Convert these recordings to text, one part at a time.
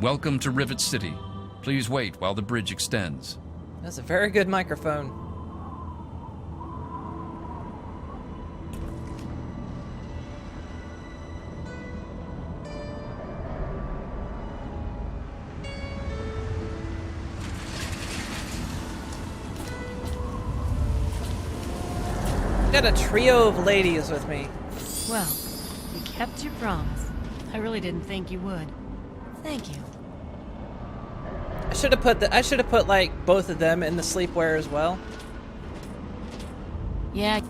Welcome to Rivet City. Please wait while the bridge extends. That's a very good microphone. Got a trio of ladies with me. Well, you kept your promise. I really didn't think you would. Thank you. I should have put like both of them in the sleepwear as well. Yeah,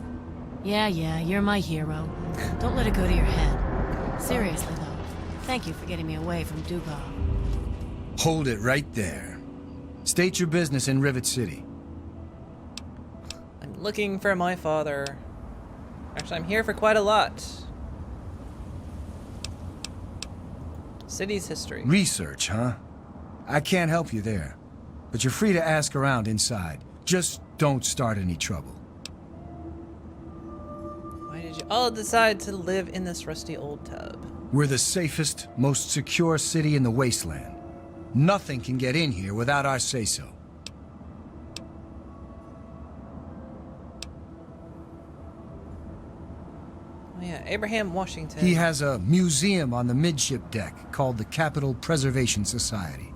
you're my hero. Don't let it go to your head. Seriously though, thank you for getting me away from Dugard. Hold it right there. State your business in Rivet City. I'm looking for my father. Actually, I'm here for quite a lot. City's history. Research, huh? I can't help you there, but you're free to ask around inside. Just don't start any trouble. Why did you all decide to live in this rusty old tub? We're the safest, most secure city in the Wasteland. Nothing can get in here without our say-so. Oh yeah, Abraham Washington. He has a museum on the midship deck called the Capital Preservation Society.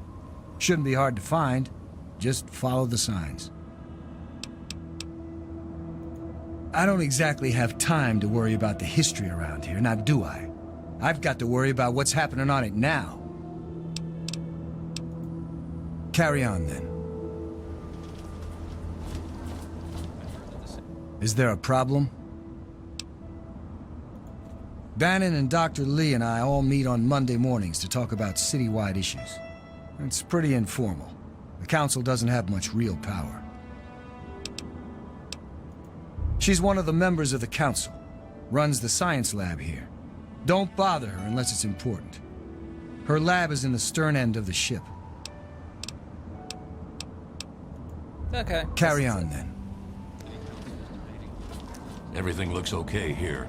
Shouldn't be hard to find. Just follow the signs. I don't exactly have time to worry about the history around here, now do I? I've got to worry about what's happening on it now. Carry on, then. Is there a problem? Bannon and Dr. Lee and I all meet on Monday mornings to talk about citywide issues. It's pretty informal. The council doesn't have much real power. She's one of the members of the council. Runs the science lab here. Don't bother her unless it's important. Her lab is in the stern end of the ship. Okay. Carry on, then. Everything looks okay here.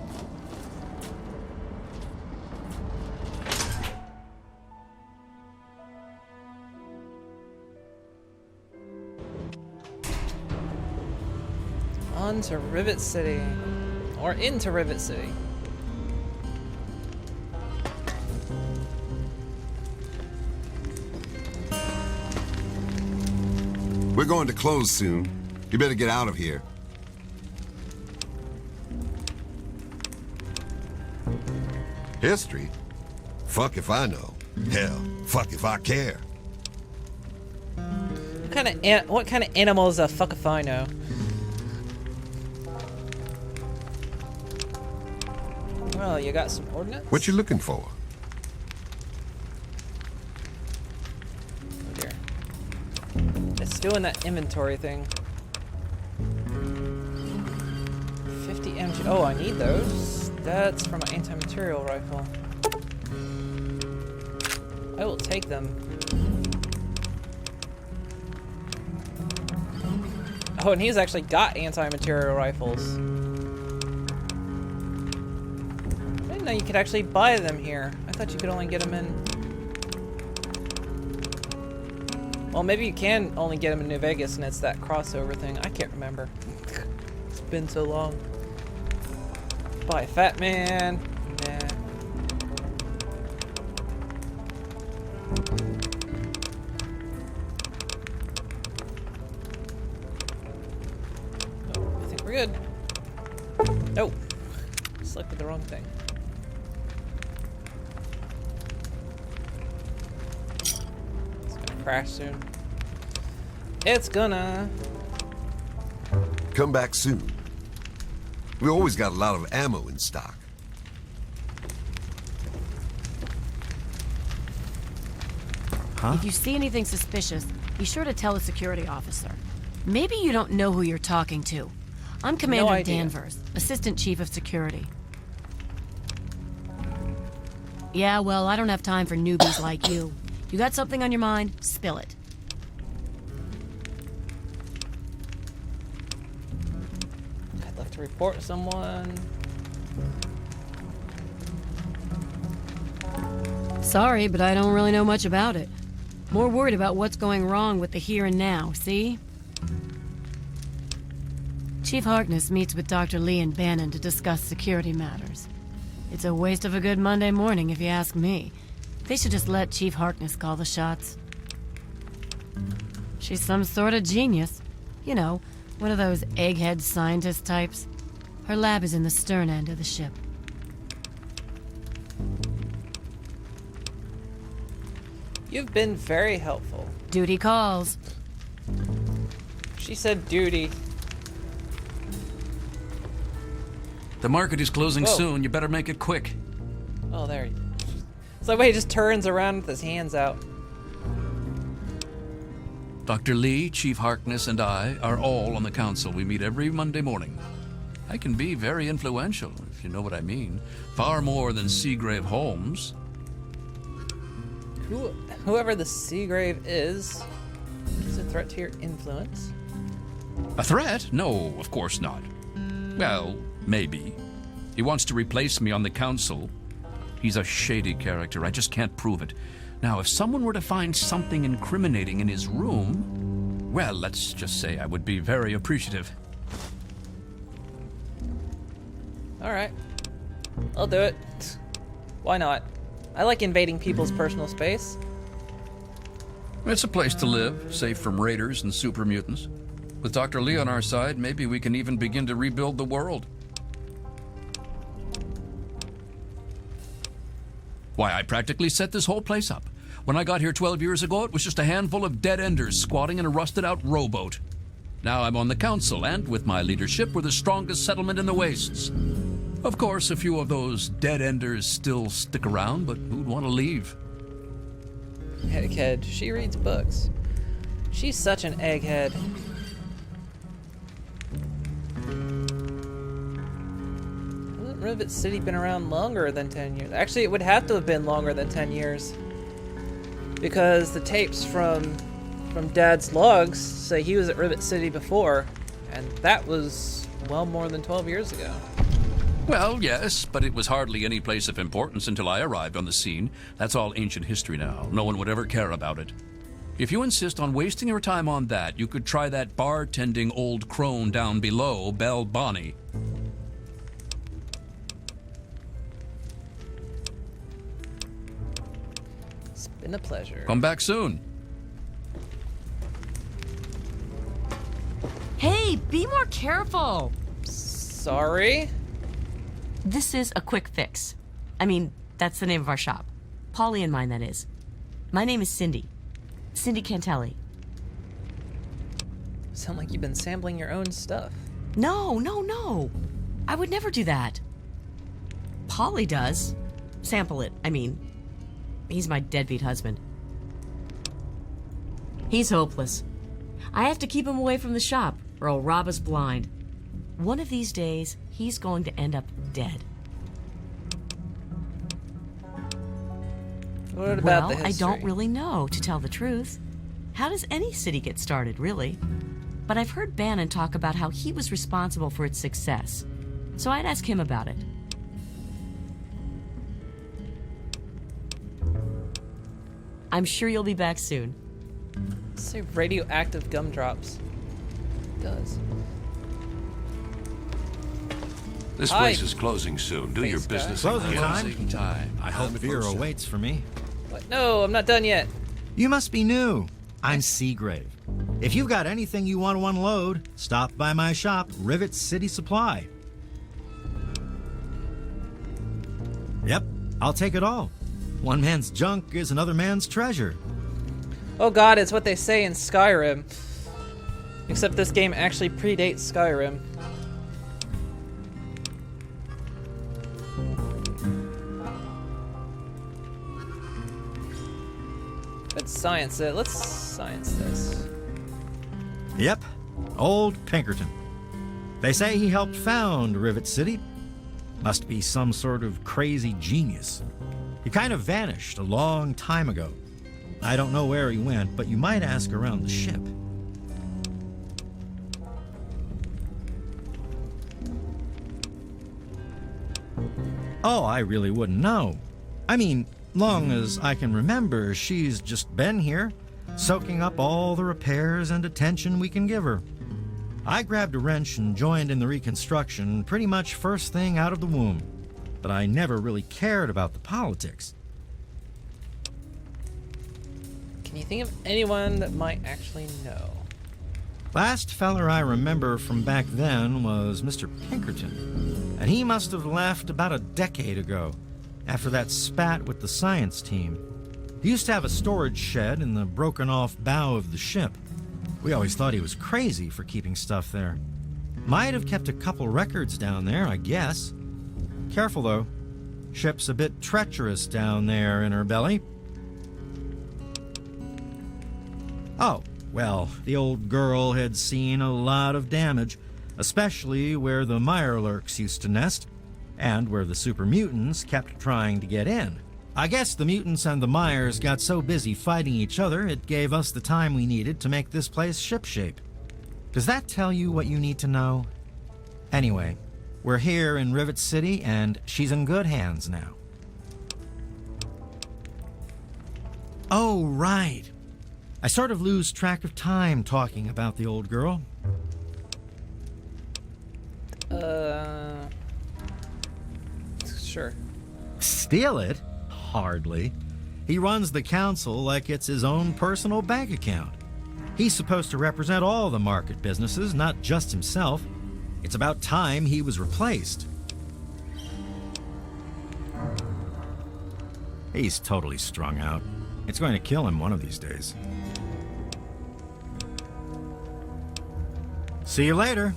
On to Rivet City. Or into Rivet City. We're going to close soon. You better get out of here. History? Fuck if I know. Hell, fuck if I care. What kind of animal is a fuck if I know? Well, you got some ordnance? What you looking for? Oh dear. It's doing that inventory thing. 50 MG. Oh, I need those. That's for my anti-material rifle. I will take them. Oh, and he's actually got anti-material rifles. I didn't know you could actually buy them here. I thought you could only get them in... Well, maybe you can only get them in New Vegas and it's that crossover thing. I can't remember. It's been so long. Buy Fat Man. Nah. Oh, I think we're good. Oh. Selected the wrong thing. It's gonna crash soon. It's gonna. Come back soon. We always got a lot of ammo in stock. Huh? If you see anything suspicious, be sure to tell the security officer. Maybe you don't know who you're talking to. I'm Commander idea. Danvers, Assistant Chief of Security. Yeah, well, I don't have time for newbies like you. You got something on your mind? Spill it. I'd love to report someone. Sorry, but I don't really know much about it. More worried about what's going wrong with the here and now, see? Chief Harkness meets with Dr. Lee and Bannon to discuss security matters. It's a waste of a good Monday morning, if you ask me. They should just let Chief Harkness call the shots. She's some sort of genius. You know, one of those egghead scientist types. Her lab is in the stern end of the ship. You've been very helpful. Duty calls. She said duty. The market is closing Whoa. soon. You better make it quick. Oh, there. It's like when he just turns around with his hands out. Dr. Lee, Chief Harkness, and I are all on the council. We meet every Monday morning. I can be very influential, if you know what I mean. Far more than Seagrave Holmes. Whoever the Seagrave is a threat to your influence. A threat? No, of course not. Well, maybe. He wants to replace me on the council. He's a shady character. I just can't prove it. Now, if someone were to find something incriminating in his room, well, let's just say I would be very appreciative. All right. I'll do it. Why not? I like invading people's personal space. It's a place to live, safe from raiders and super mutants. With Dr. Lee on our side, maybe we can even begin to rebuild the world. Why, I practically set this whole place up. When I got here 12 years ago, it was just a handful of dead-enders squatting in a rusted-out rowboat. Now I'm on the council, and with my leadership, we're the strongest settlement in the wastes. Of course, a few of those dead-enders still stick around, but who'd want to leave? Egghead. She reads books. She's such an egghead. Hasn't Rivet City been around longer than 10 years? Actually, it would have to have been longer than 10 years. Because the tapes from Dad's logs say he was at Rivet City before, and that was well more than 12 years ago. Well, yes, but it was hardly any place of importance until I arrived on the scene. That's all ancient history now. No one would ever care about it. If you insist on wasting your time on that, you could try that bartending old crone down below, Belle Bonnie. It's been a pleasure. Come back soon. Hey, be more careful. Sorry? This is a quick fix. I mean, that's the name of our shop. Polly and mine, that is. My name is Cindy. Cindy Cantelli. Sound like you've been sampling your own stuff. No. I would never do that. Polly does. Sample it, I mean. He's my deadbeat husband. He's hopeless. I have to keep him away from the shop, or he'll rob us blind. One of these days, he's going to end up dead. What about Well, the I history? don't really know, to tell the truth. How does any city get started, really? But I've heard Bannon talk about how he was responsible for its success. So I'd ask him about it. I'm sure you'll be back soon. Say radioactive gumdrops. It does. This Hi. place is closing soon. Do your Thanks, guys. business. Closing again. time. Closing time. I hope beer awaits for me. What? No, I'm not done yet. You must be new. I'm Seagrave. If you've got anything you want to unload, stop by my shop, Rivet City Supply. Yep, I'll take it all. One man's junk is another man's treasure. Oh god, it's what they say in Skyrim. Except this game actually predates Skyrim. Let's science it. Let's science this. Yep, old Pinkerton. They say he helped found Rivet City. Must be some sort of crazy genius. He kind of vanished a long time ago. I don't know where he went, but you might ask around the ship. Oh, I really wouldn't know. I mean, long as I can remember, she's just been here, soaking up all the repairs and attention we can give her. I grabbed a wrench and joined in the reconstruction pretty much first thing out of the womb, but I never really cared about the politics. Can you think of anyone that might actually know? Last feller I remember from back then was Mr. Pinkerton, and he must have left about a decade ago, after that spat with the science team. He used to have a storage shed in the broken-off bow of the ship. We always thought he was crazy for keeping stuff there. Might have kept a couple records down there, I guess. Careful, though. Ship's a bit treacherous down there in her belly. Oh, well, the old girl had seen a lot of damage, especially where the Mirelurks used to nest, and where the super mutants kept trying to get in. I guess the mutants and the Myers got so busy fighting each other, it gave us the time we needed to make this place shipshape. Does that tell you what you need to know? Anyway, we're here in Rivet City, and she's in good hands now. Oh, right. I sort of lose track of time talking about the old girl. Sure. Steal it? Hardly. He runs the council like it's his own personal bank account. He's supposed to represent all the market businesses, not just himself. It's about time he was replaced. He's totally strung out. It's going to kill him one of these days. See you later.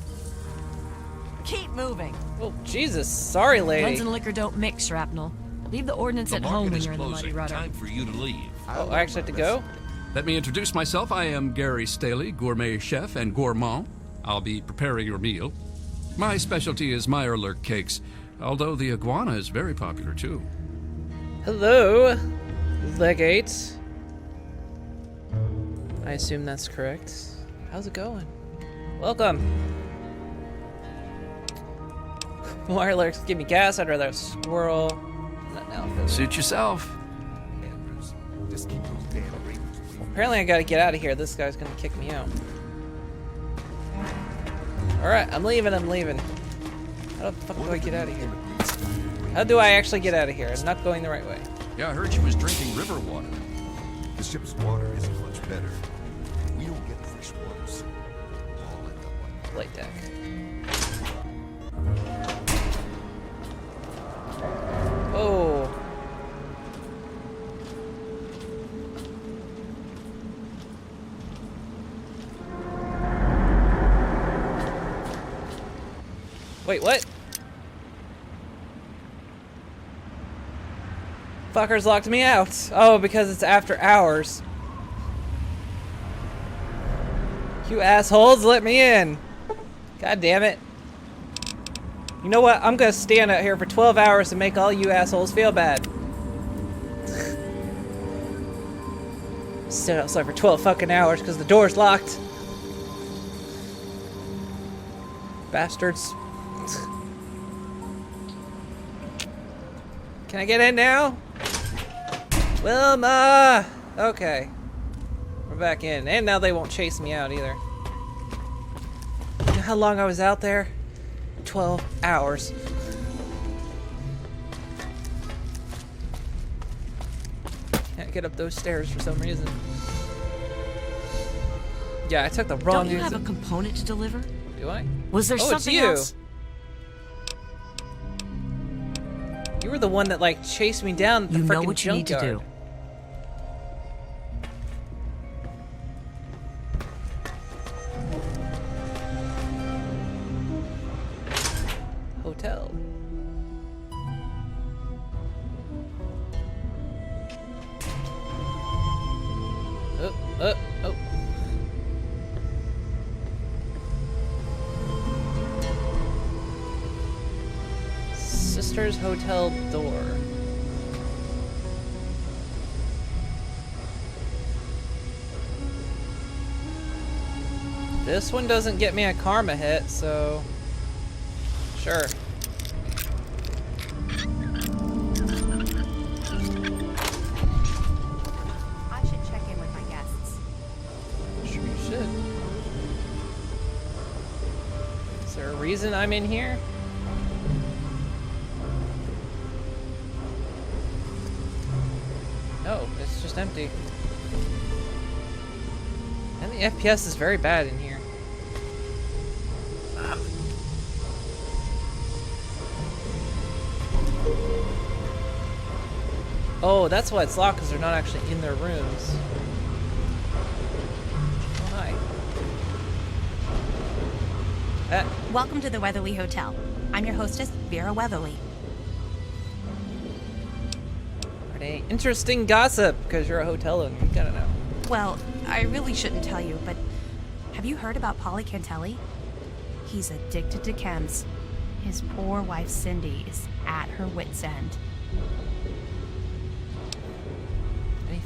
Keep moving. Oh, Jesus. Sorry, lady. Guns and liquor don't mix, Shrapnel. Leave the ordnance at home when you're in the Muddy Rudder. Time for you to leave. Oh, I actually have to go? Let me introduce myself. I am Gary Staley, gourmet chef and gourmand. I'll be preparing your meal. My specialty is Mirelurk cakes, although the iguana is very popular too. Hello, Legate. I assume that's correct. How's it going? Welcome. Mirelurks give me gas. I'd rather have a squirrel. Not now. Suit yourself. Apparently I gotta get out of here. This guy's gonna kick me out. Alright, I'm leaving. How the fuck do I get out of here? How do I actually get out of here? I'm not going the right way. Yeah, I heard she was drinking river water. The ship's water isn't much better. We don't get fresh water, so all end up on Flight deck. Oh. Wait, what? Fuckers locked me out. Oh, because it's after hours. You assholes, let me in. God damn it. You know what? I'm gonna stand out here for 12 hours to make all you assholes feel bad. Stand outside for 12 fucking hours because the door's locked. Bastards. Can I get in now? Wilma! Okay. We're back in. And now they won't chase me out either. You know how long I was out there? 12 hours. Can't get up those stairs for some reason. Yeah, I took the wrong Don't you have a exit. component to deliver? Do I? Was there Oh, it's something you. else? You were the one that like chased me down the You know freaking what you need to junkyard. do. Hotel. Oh. Sister's hotel door. This one doesn't get me a karma hit, so sure. reason I'm in here? No, it's just empty. And the FPS is very bad in here. Oh, that's why it's locked, because they're not actually in their rooms. Oh, hi. Welcome to the Weatherly Hotel. I'm your hostess, Vera Weatherly. Pretty interesting gossip, because you're a hotel owner. You gotta know. Well, I really shouldn't tell you, but have you heard about Polly Cantelli? He's addicted to chems. His poor wife, Cindy, is at her wit's end. Any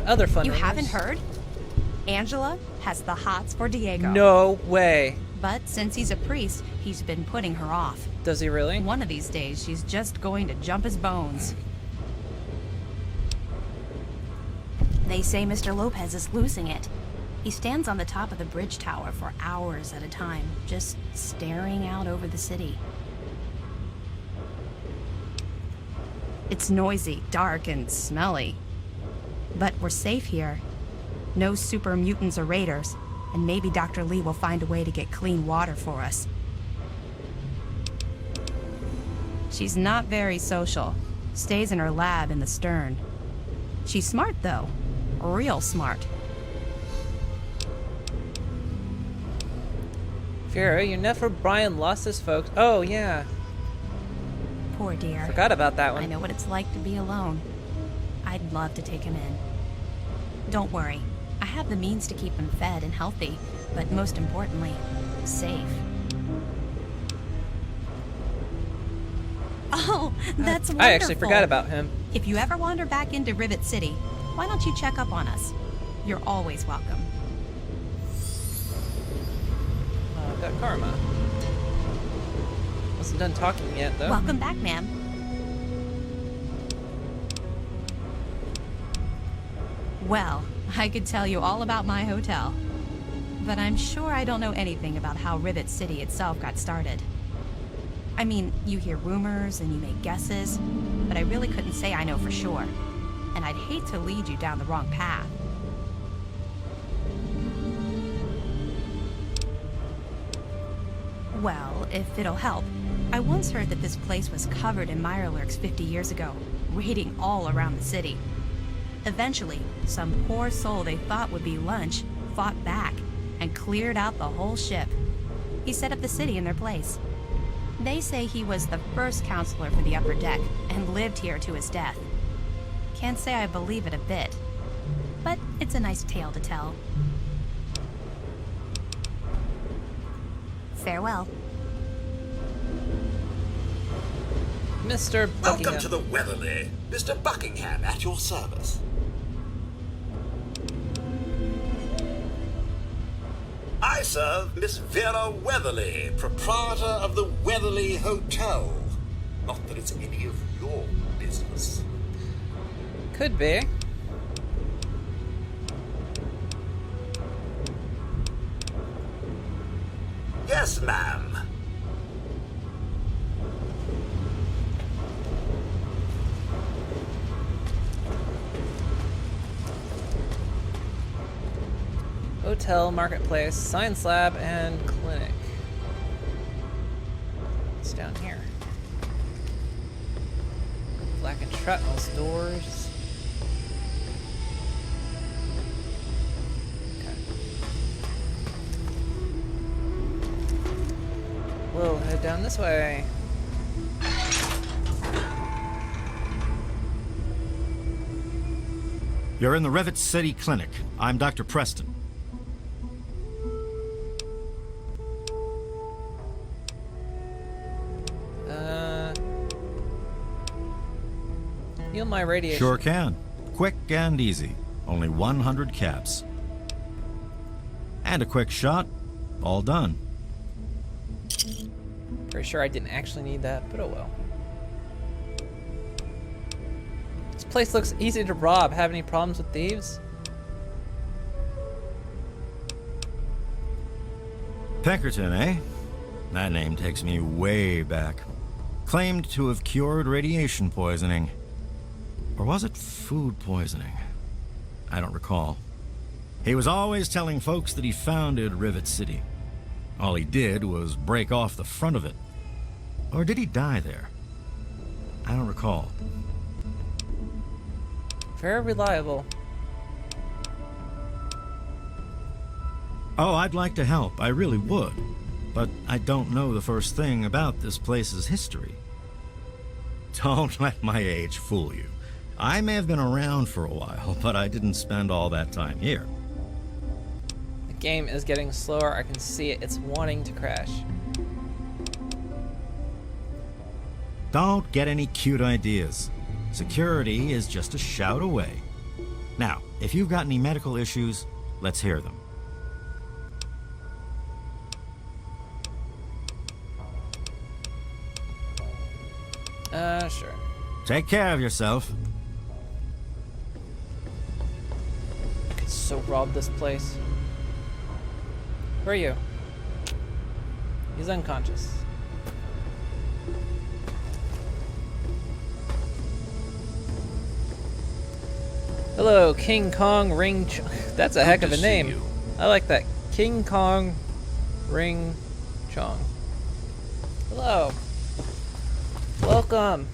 other fun You rumors? haven't heard? Angela has the hots for Diego. No way. But since he's a priest, he's been putting her off. Does he really? One of these days, she's just going to jump his bones. They say Mr. Lopez is losing it. He stands on the top of the bridge tower for hours at a time, just staring out over the city. It's noisy, dark, and smelly. But we're safe here. No super mutants or raiders, and maybe Dr. Lee will find a way to get clean water for us. She's not very social. Stays in her lab in the stern. She's smart, though. Real smart. Vera, your nephew Brian lost his folks. Oh, yeah. Poor dear. Forgot about that one. I know what it's like to be alone. I'd love to take him in. Don't worry. I have the means to keep him fed and healthy, but most importantly, safe. Oh, that's wonderful. I actually forgot about him. If you ever wander back into Rivet City, why don't you check up on us? You're always welcome. I've got karma. Wasn't done talking yet, though. Welcome back, ma'am. Well, I could tell you all about my hotel, but I'm sure I don't know anything about how Rivet City itself got started. I mean, you hear rumors and you make guesses, but I really couldn't say I know for sure, and I'd hate to lead you down the wrong path. Well, if it'll help, I once heard that this place was covered in mirelurks 50 years ago, raiding all around the city. Eventually, some poor soul they thought would be lunch fought back and cleared out the whole ship. He set up the city in their place. They say he was the first counselor for the upper deck and lived here to his death. Can't say I believe it a bit, but it's a nice tale to tell. Farewell. Mr. Buckingham. Welcome to the Weatherly. Mr. Buckingham at your service. I serve Miss Vera Weatherly, proprietor of the Weatherly Hotel. Not that it's any of your business. Could be. Yes, ma'am. Hotel, marketplace, science lab, and clinic. It's down here. Black and shrapnel's doors. Okay. We'll head down this way. You're in the Rivet City Clinic. I'm Dr. Preston. Heal my radiation. Sure can. Quick and easy. Only 100 caps. And a quick shot. All done. Pretty sure I didn't actually need that, but oh well. This place looks easy to rob. Have any problems with thieves? Pinkerton, eh? That name takes me way back. Claimed to have cured radiation poisoning. Or was it food poisoning? I don't recall. He was always telling folks that he founded Rivet City. All he did was break off the front of it. Or did he die there? I don't recall. Very reliable. Oh, I'd like to help. I really would. But I don't know the first thing about this place's history. Don't let my age fool you. I may have been around for a while, but I didn't spend all that time here. The game is getting slower. I can see it. It's wanting to crash. Don't get any cute ideas. Security is just a shout away. Now, if you've got any medical issues, let's hear them. Sure. Take care of yourself. I could so rob this place. Where are you? He's unconscious. Hello, King Kong Ring Chong. That's a heck of a name. I like that. King Kong Ring Chong. Hello. Welcome.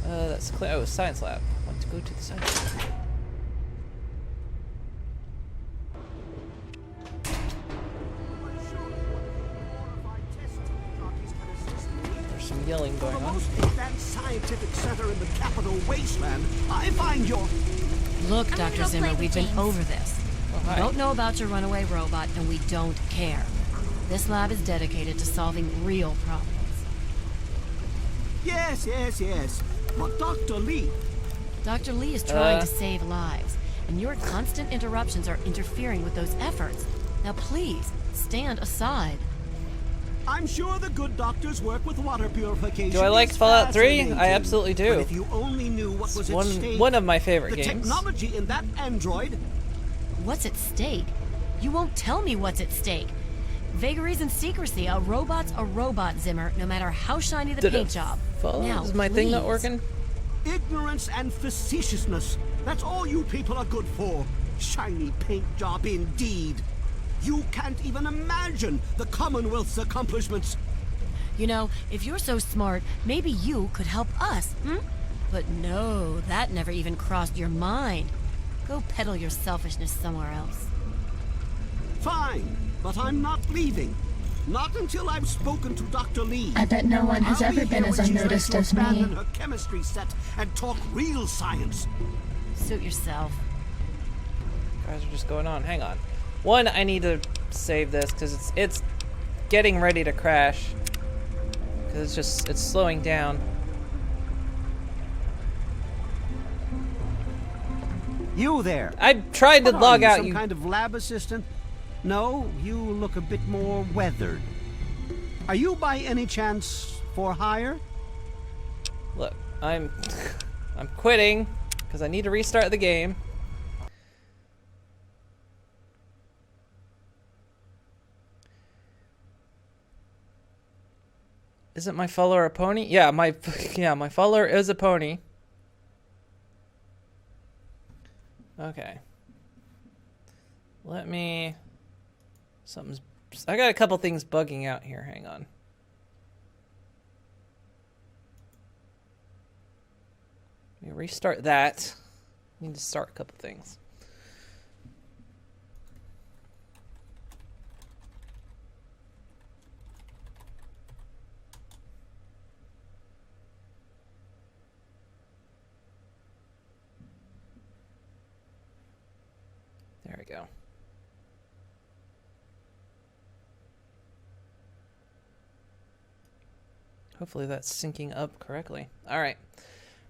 That's clear. Oh, science lab. I want to go to the science lab. There's some yelling going on. The most advanced scientific center in the capital wasteland. I find your... Look, Dr. Zimmer, we've been over this. hi. We don't know about your runaway robot, and we don't care. This lab is dedicated to solving real problems. Yes, yes, yes. But Dr. Lee... Dr. Lee is trying to save lives, and your constant interruptions are interfering with those efforts. Now please, stand aside. I'm sure the good doctors work with water purification. Do I like It's Fallout 3? fascinating. I absolutely do. But if you only knew what was at stake, One of my favorite the games. technology in that android... What's at stake? You won't tell me what's at stake. Vagaries and secrecy. A robot's a robot, Zimmer, no matter how shiny the paint job. Now, is my thing not working? Ignorance and facetiousness. That's all you people are good for. Shiny paint job indeed. You can't even imagine the Commonwealth's accomplishments. You know, if you're so smart, maybe you could help us, But no, that never even crossed your mind. Go peddle your selfishness somewhere else. Fine, but I'm not leaving. Not until I've spoken to Dr. Lee. I bet no one has ever been as unnoticed as me. Abandon her chemistry set and talk real science. Suit yourself. Guys are just going on. Hang on. One, I need to save this because it's getting ready to crash. Because it's slowing down. You there? I tried to What log are you, out. some kind of lab assistant? No, you look a bit more weathered. Are you by any chance for hire? Look, I'm quitting because I need to restart the game. Isn't my follower a pony? Yeah, my follower is a pony. Okay. Let me... I got a couple things bugging out here. Hang on. Let me restart that. Need to start a couple things. There we go. Hopefully that's syncing up correctly. All right.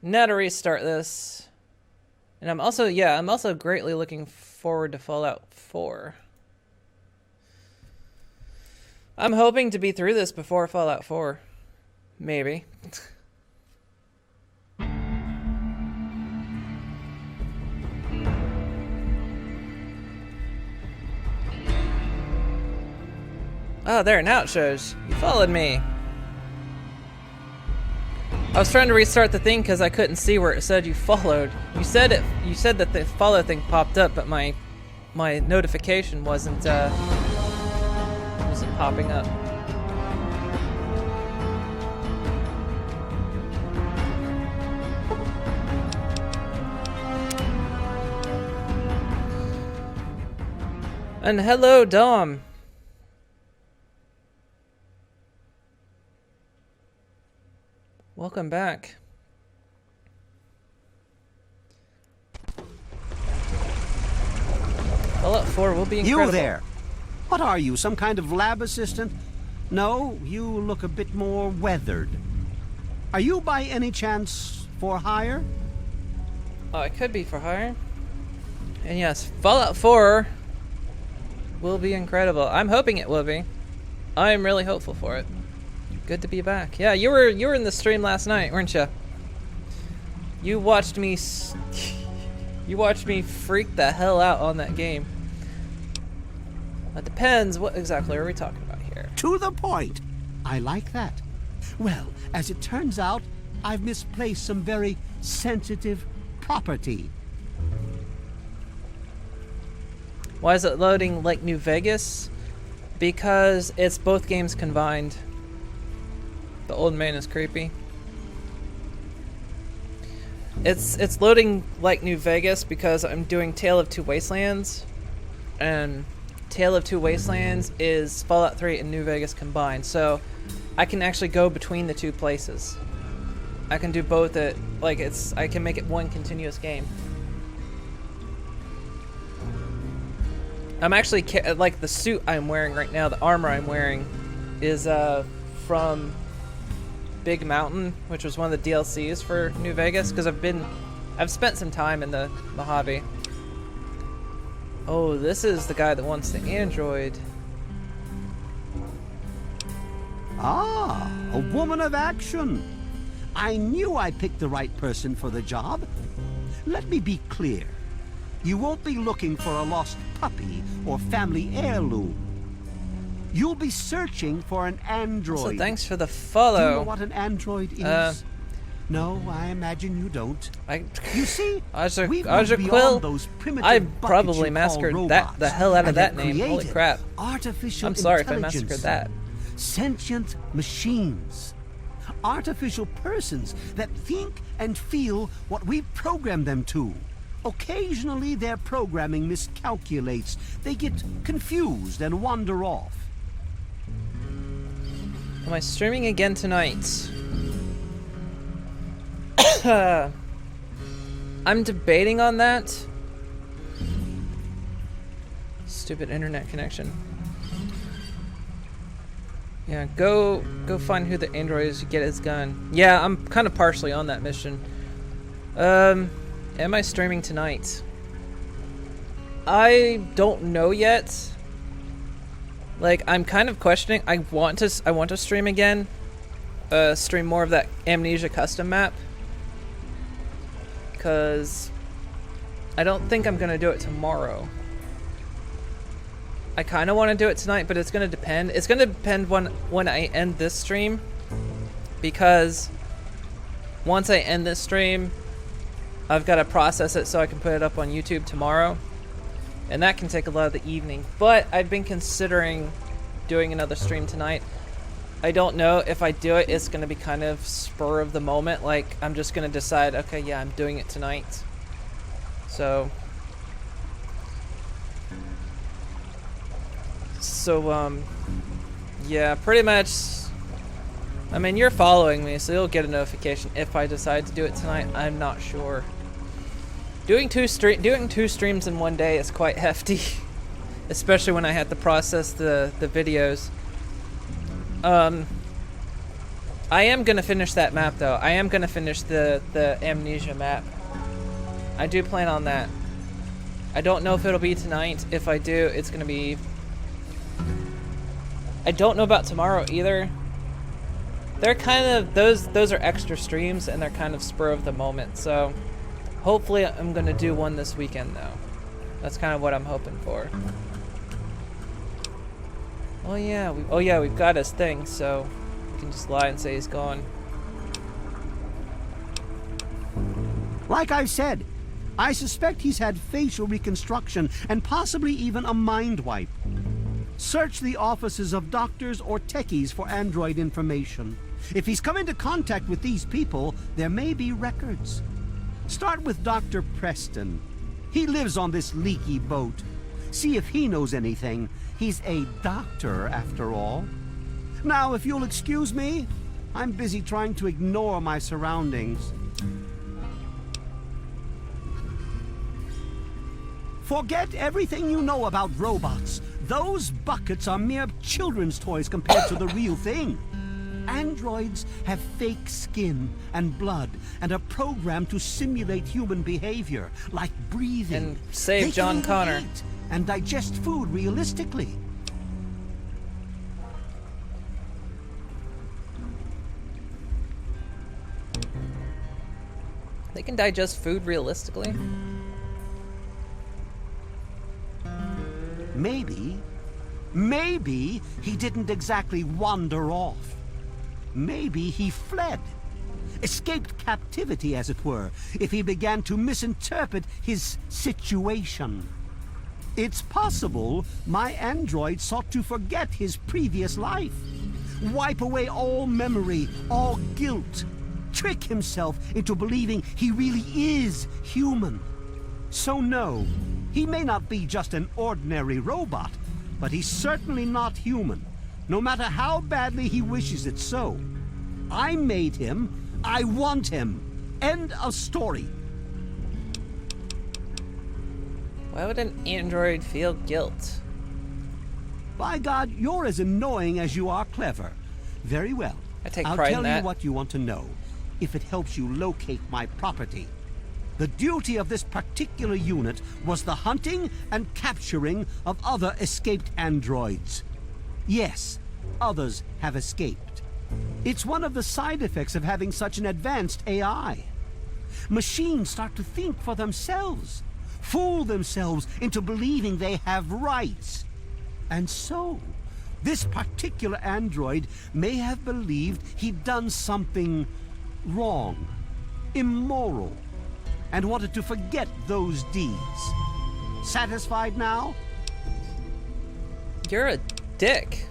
Now to restart this. And I'm also greatly looking forward to Fallout 4. I'm hoping to be through this before Fallout 4. Maybe. Oh, there, now it shows. You followed me. I was trying to restart the thing because I couldn't see where it said you followed. You said that the follow thing popped up, but my notification wasn't popping up. And hello, Dom. Welcome back. Fallout 4 will be incredible. You there! What are you, some kind of lab assistant? No, you look a bit more weathered. Are you by any chance for hire? Oh, it could be for hire. And yes, Fallout 4 will be incredible. I'm hoping it will be. I'm really hopeful for it. Good to be back. Yeah, you were in the stream last night, weren't you? You watched me you watched me freak the hell out on that game. It depends, what exactly are we talking about here? To the point. I like that. Well, as it turns out, I've misplaced some very sensitive property. Why is it loading like New Vegas? Because it's both games combined. The old man is creepy. It's loading like New Vegas because I'm doing Tale of Two Wastelands, and Tale of Two Wastelands is Fallout 3 and New Vegas combined, so I can actually go between the two places. I can do both at, like, I can make it one continuous game. I'm actually, like, the suit I'm wearing right now, the armor I'm wearing, is from Big Mountain, which was one of the DLCs for New Vegas, because I've spent some time in the hobby. Oh, this is the guy that wants the android. Ah, a woman of action. I knew I picked the right person for the job. Let me be clear. You won't be looking for a lost puppy or family heirloom. You'll be searching for an android. So thanks for the follow. Do you know what an android is? No, I imagine you don't. You see, we've moved beyond those primitive I buckets probably you massacred call the robots hell out of and that have name. Holy created crap. Artificial I'm sorry if I intelligence, massacred that. Sentient machines. Artificial persons that think and feel what we program them to. Occasionally, their programming miscalculates. They get confused and wander off. Am I streaming again tonight? I'm debating on that. Stupid internet connection. Yeah, go find who the android is to get his gun. Yeah, I'm kind of partially on that mission. Am I streaming tonight? I don't know yet. Like, I'm kind of questioning. I want to stream again. Stream more of that Amnesia custom map. Because I don't think I'm gonna do it tomorrow. I kind of want to do it tonight, but it's gonna depend. It's gonna depend when I end this stream, because once I end this stream, I've got to process it so I can put it up on YouTube tomorrow, and that can take a lot of the evening. But I've been considering doing another stream tonight. I don't know if I do it, it's going to be kind of spur of the moment. Like, I'm just going to decide, okay, yeah, I'm doing it tonight. So, yeah, pretty much. I mean, you're following me, so you'll get a notification if I decide to do it tonight. I'm not sure. Doing two streams in one day is quite hefty, especially when I had to process the videos. I am gonna finish that map though. I am gonna finish the Amnesia map. I do plan on that. I don't know if it'll be tonight. If I do, it's gonna be... I don't know about tomorrow either. They're kind of, those are extra streams and they're kind of spur of the moment. So hopefully I'm gonna do one this weekend though. That's kind of what I'm hoping for. Oh yeah, we've got his thing, so we can just lie and say he's gone. Like I've said, I suspect he's had facial reconstruction and possibly even a mind wipe. Search the offices of doctors or techies for android information. If he's come into contact with these people, there may be records. Start with Dr. Preston. He lives on this leaky boat. See if he knows anything. He's a doctor, after all. Now, if you'll excuse me, I'm busy trying to ignore my surroundings. Forget everything you know about robots. Those buckets are mere children's toys compared to the real thing. Androids have fake skin and blood and are programmed to simulate human behavior, like breathing. And save They John can Connor. eat and digest food realistically. They can digest food realistically. Maybe he didn't exactly wander off. Maybe he fled. Escaped captivity, as it were, if he began to misinterpret his situation. It's possible my android sought to forget his previous life. Wipe away all memory, all guilt. Trick himself into believing he really is human. So no, he may not be just an ordinary robot, but he's certainly not human, no matter how badly he wishes it so. I made him. I want him. End of story. Why would an android feel guilt? By God, you're as annoying as you are clever. Very well. I take I'll pride in tell that. you what you want to know, if it helps you locate my property. The duty of this particular unit was the hunting and capturing of other escaped androids. Yes, others have escaped. It's one of the side effects of having such an advanced AI. Machines start to think for themselves, fool themselves into believing they have rights. And so, this particular android may have believed he'd done something wrong, immoral, and wanted to forget those deeds. Satisfied now? You're a dick.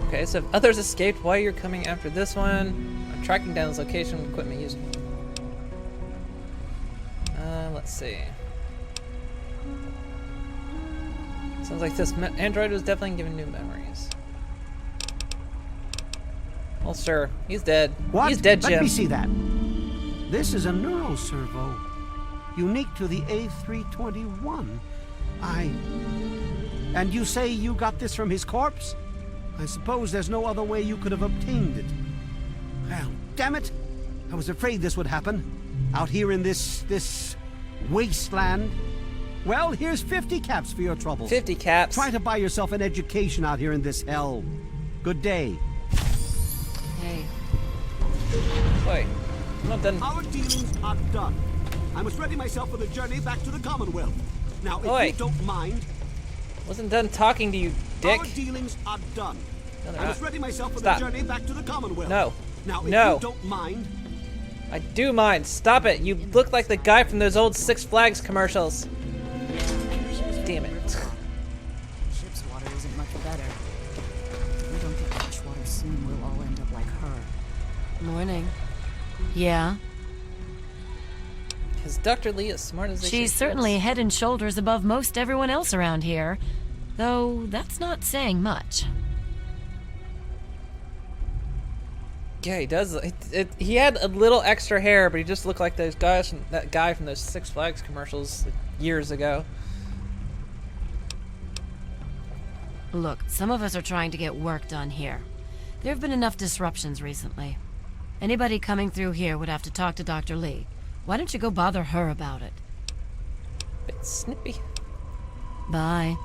Okay, so if others escaped, why you're coming after this one? I'm tracking down his location and equipment used. Let's see. Sounds like this android was definitely given new memories. Well, sure, he's dead. What? He's dead, Jim. Let me see that. This is a neuroservo, unique to the A321. And you say you got this from his corpse? I suppose there's no other way you could have obtained it. Well, damn it! I was afraid this would happen. Out here in this wasteland. Well, here's 50 caps for your troubles. 50 caps? Try to buy yourself an education out here in this hell. Good day. Hey. Wait, I'm not done. Our dealings are done. I must ready myself for the journey back to the Commonwealth. Now, if Oi. you don't mind... Wasn't done talking to you, dick. Our dealings are done. No, they're I must not. ready myself for Stop. the journey back to the Commonwealth. No. Now, if No. you don't mind... I do mind. Stop it. You look like the guy from those old Six Flags commercials. Damn it. Ship's water isn't much better. I don't think freshwater soon will all end up like her. Morning. Yeah? Is Dr. Lee as smart as they say She's she certainly is? head and shoulders above most everyone else around here. Though, that's not saying much. Yeah, he does. He had a little extra hair, but he just looked like those guys from that guy from those Six Flags commercials years ago. Look, some of us are trying to get work done here. There have been enough disruptions recently. Anybody coming through here would have to talk to Dr. Lee. Why don't you go bother her about it? Bit snippy. Bye.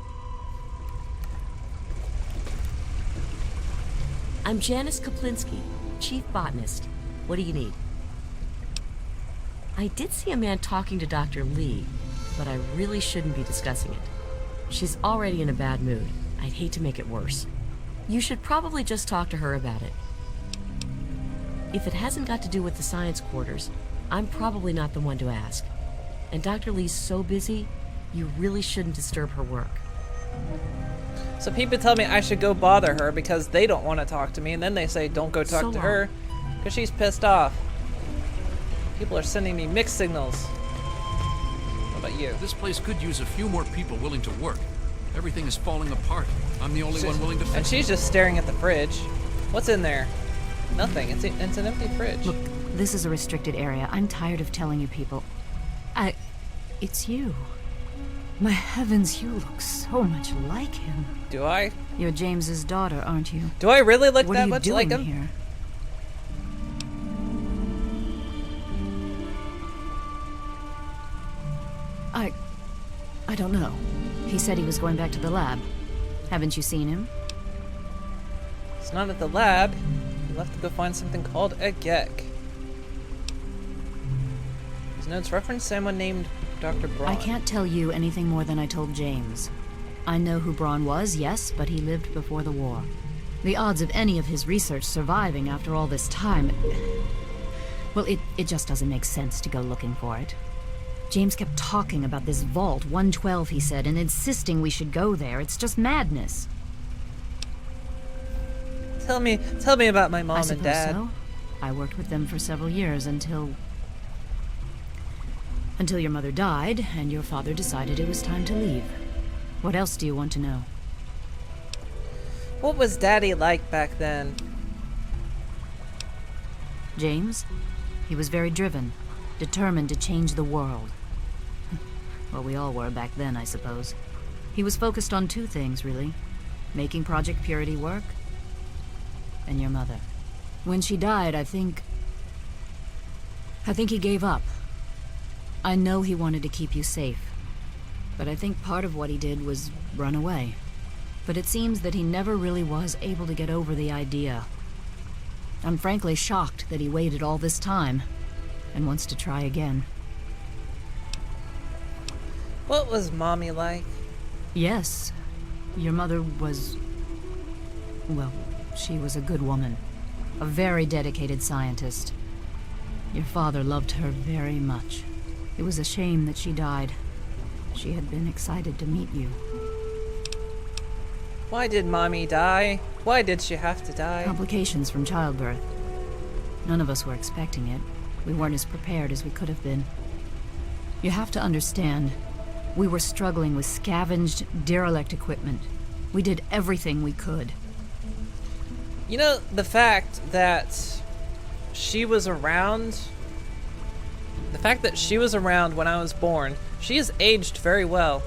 I'm Janice Kaplinsky, Chief Botanist. What do you need? I did see a man talking to Dr. Lee, but I really shouldn't be discussing it. She's already in a bad mood. I'd hate to make it worse. You should probably just talk to her about it. If it hasn't got to do with the science quarters, I'm probably not the one to ask. And Dr. Lee's so busy, you really shouldn't disturb her work. So people tell me I should go bother her because they don't want to talk to me, and then they say don't go talk to her because she's pissed off. People are sending me mixed signals. What about you? This place could use a few more people willing to work. Everything is falling apart. I'm the only one willing to fix it. And she's just staring at the fridge. What's in there? Nothing. It's an empty fridge. Look, this is a restricted area. I'm tired of telling you people. It's you. My heavens, you look so much like him. Do I? You're James's daughter, aren't you? Do I really look what that are you much doing like him? Here? I don't know. He said he was going back to the lab. Haven't you seen him? He's not at the lab. He left to go find something called a geck. His notes reference someone named Dr. Braun. I can't tell you anything more than I told James. I know who Braun was, yes, but he lived before the war. The odds of any of his research surviving after all this time... Well, it just doesn't make sense to go looking for it. James kept talking about this vault, 112, he said, and insisting we should go there. It's just madness. Tell me about my mom and dad. So. I worked with them for several years until your mother died and your father decided it was time to leave. What else do you want to know? What was Daddy like back then? James? He was very driven, determined to change the world. Well, we all were back then, I suppose. He was focused on two things, really. Making Project Purity work, and your mother. When she died, I think he gave up. I know he wanted to keep you safe, but I think part of what he did was run away. But it seems that he never really was able to get over the idea. I'm frankly shocked that he waited all this time and wants to try again. What was Mommy like? Yes, your mother was... well, she was a good woman. A very dedicated scientist. Your father loved her very much. It was a shame that she died. She had been excited to meet you. Why did Mommy die? Why did she have to die? Complications from childbirth. None of us were expecting it. We weren't as prepared as we could have been. You have to understand, we were struggling with scavenged, derelict equipment. We did everything we could. You know, the fact that she was around... The fact that she was around when I was born, she has aged very well.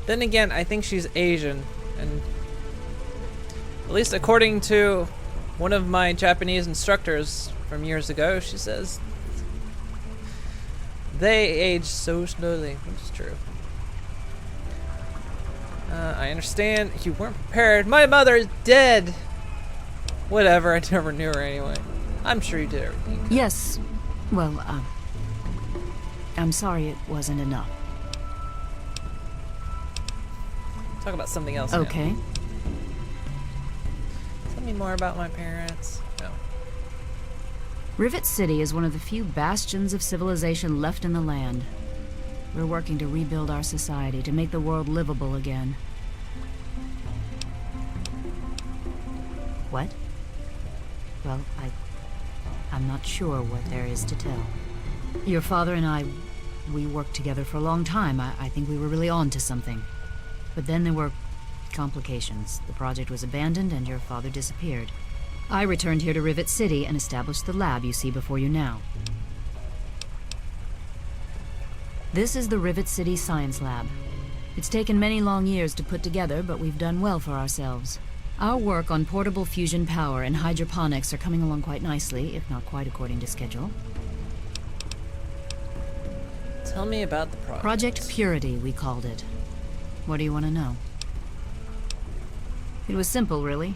Then again, I think she's Asian, and at least according to one of my Japanese instructors from years ago, she says they age so slowly, which is true. I understand you weren't prepared. My mother is dead. Whatever, I never knew her anyway. I'm sure you did everything. Yes. Well, I'm sorry it wasn't enough. Talk about something else Okay. now. Tell me more about my parents. No. Rivet City is one of the few bastions of civilization left in the land. We're working to rebuild our society, to make the world livable again. What? Well, I'm not sure what there is to tell. Your father and we worked together for a long time. I think we were really on to something. But then there were complications. The project was abandoned and your father disappeared. I returned here to Rivet City and established the lab you see before you now. This is the Rivet City Science Lab. It's taken many long years to put together, but we've done well for ourselves. Our work on portable fusion power and hydroponics are coming along quite nicely, if not quite according to schedule. Tell me about the project. Project Purity, we called it. What do you want to know? It was simple, really.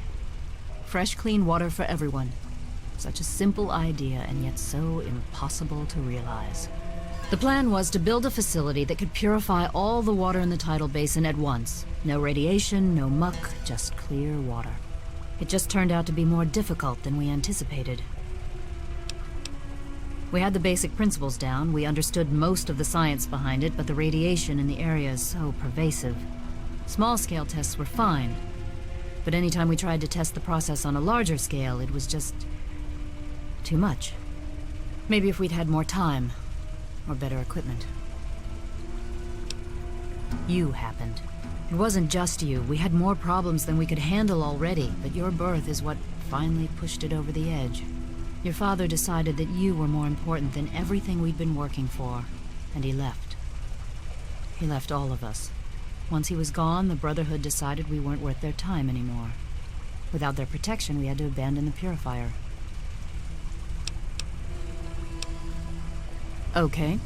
Fresh, clean water for everyone. Such a simple idea, and yet so impossible to realize. The plan was to build a facility that could purify all the water in the tidal basin at once. No radiation, no muck, just clear water. It just turned out to be more difficult than we anticipated. We had the basic principles down, we understood most of the science behind it, but the radiation in the area is so pervasive. Small-scale tests were fine, but anytime we tried to test the process on a larger scale, it was just too much. Maybe if we'd had more time, or better equipment. You happened. It wasn't just you. We had more problems than we could handle already, but your birth is what finally pushed it over the edge. Your father decided that you were more important than everything we'd been working for, and he left. He left all of us. Once he was gone, the Brotherhood decided we weren't worth their time anymore. Without their protection, we had to abandon the Purifier. Okay.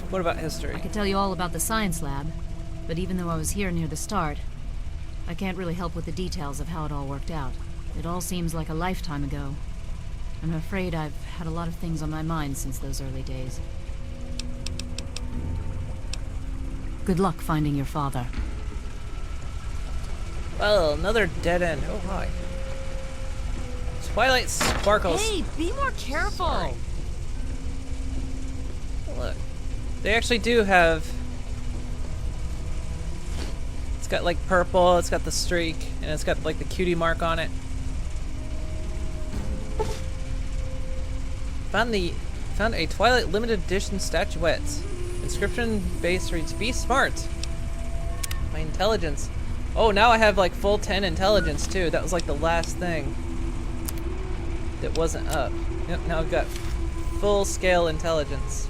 What about history? I could tell you all about the science lab, but even though I was here near the start, I can't really help with the details of how it all worked out. It all seems like a lifetime ago. I'm afraid I've had a lot of things on my mind since those early days. Good luck finding your father. Well, another dead end. Oh, hi. Twilight sparkles. Hey, be more careful. Sorry. Look. They actually do have... It's got like purple, it's got the streak, and it's got like the cutie mark on it. Found a Twilight limited edition statuette. Inscription base reads, "Be smart." My intelligence. Oh, now I have like full 10 intelligence too. That was like the last thing that wasn't up. Yep, now I've got full scale intelligence.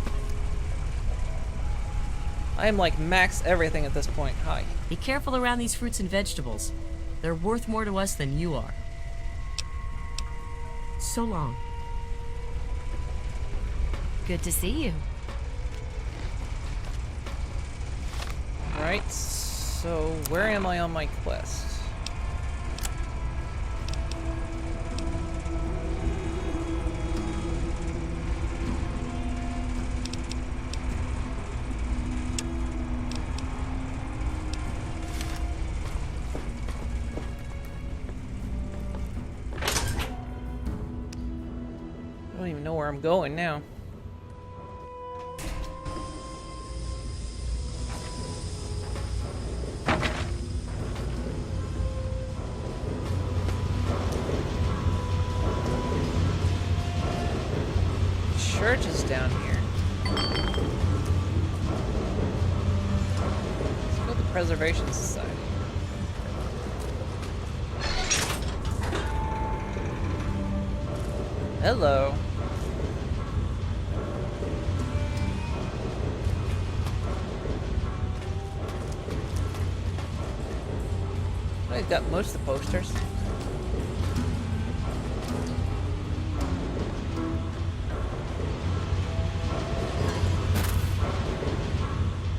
I am like max everything at this point. Hi. Be careful around these fruits and vegetables. They're worth more to us than you are. So long. Good to see you. Right, so where am I on my quest? I don't even know where I'm going now. Church is down here. Let's go to the Preservation Society. Hello. I've got most of the posters.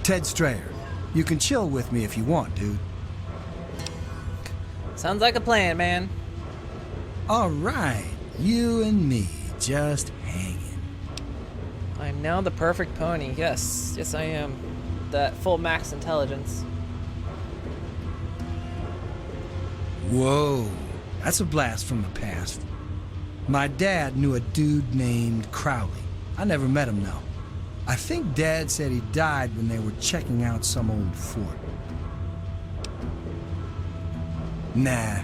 Ted Strayer, you can chill with me if you want, dude. Sounds like a plan, man. All right, you and me, just hanging. I'm now the perfect pony. Yes, yes I am. That full max intelligence. Whoa, that's a blast from the past. My dad knew a dude named Crowley. I never met him, though. I think Dad said he died when they were checking out some old fort. Nah.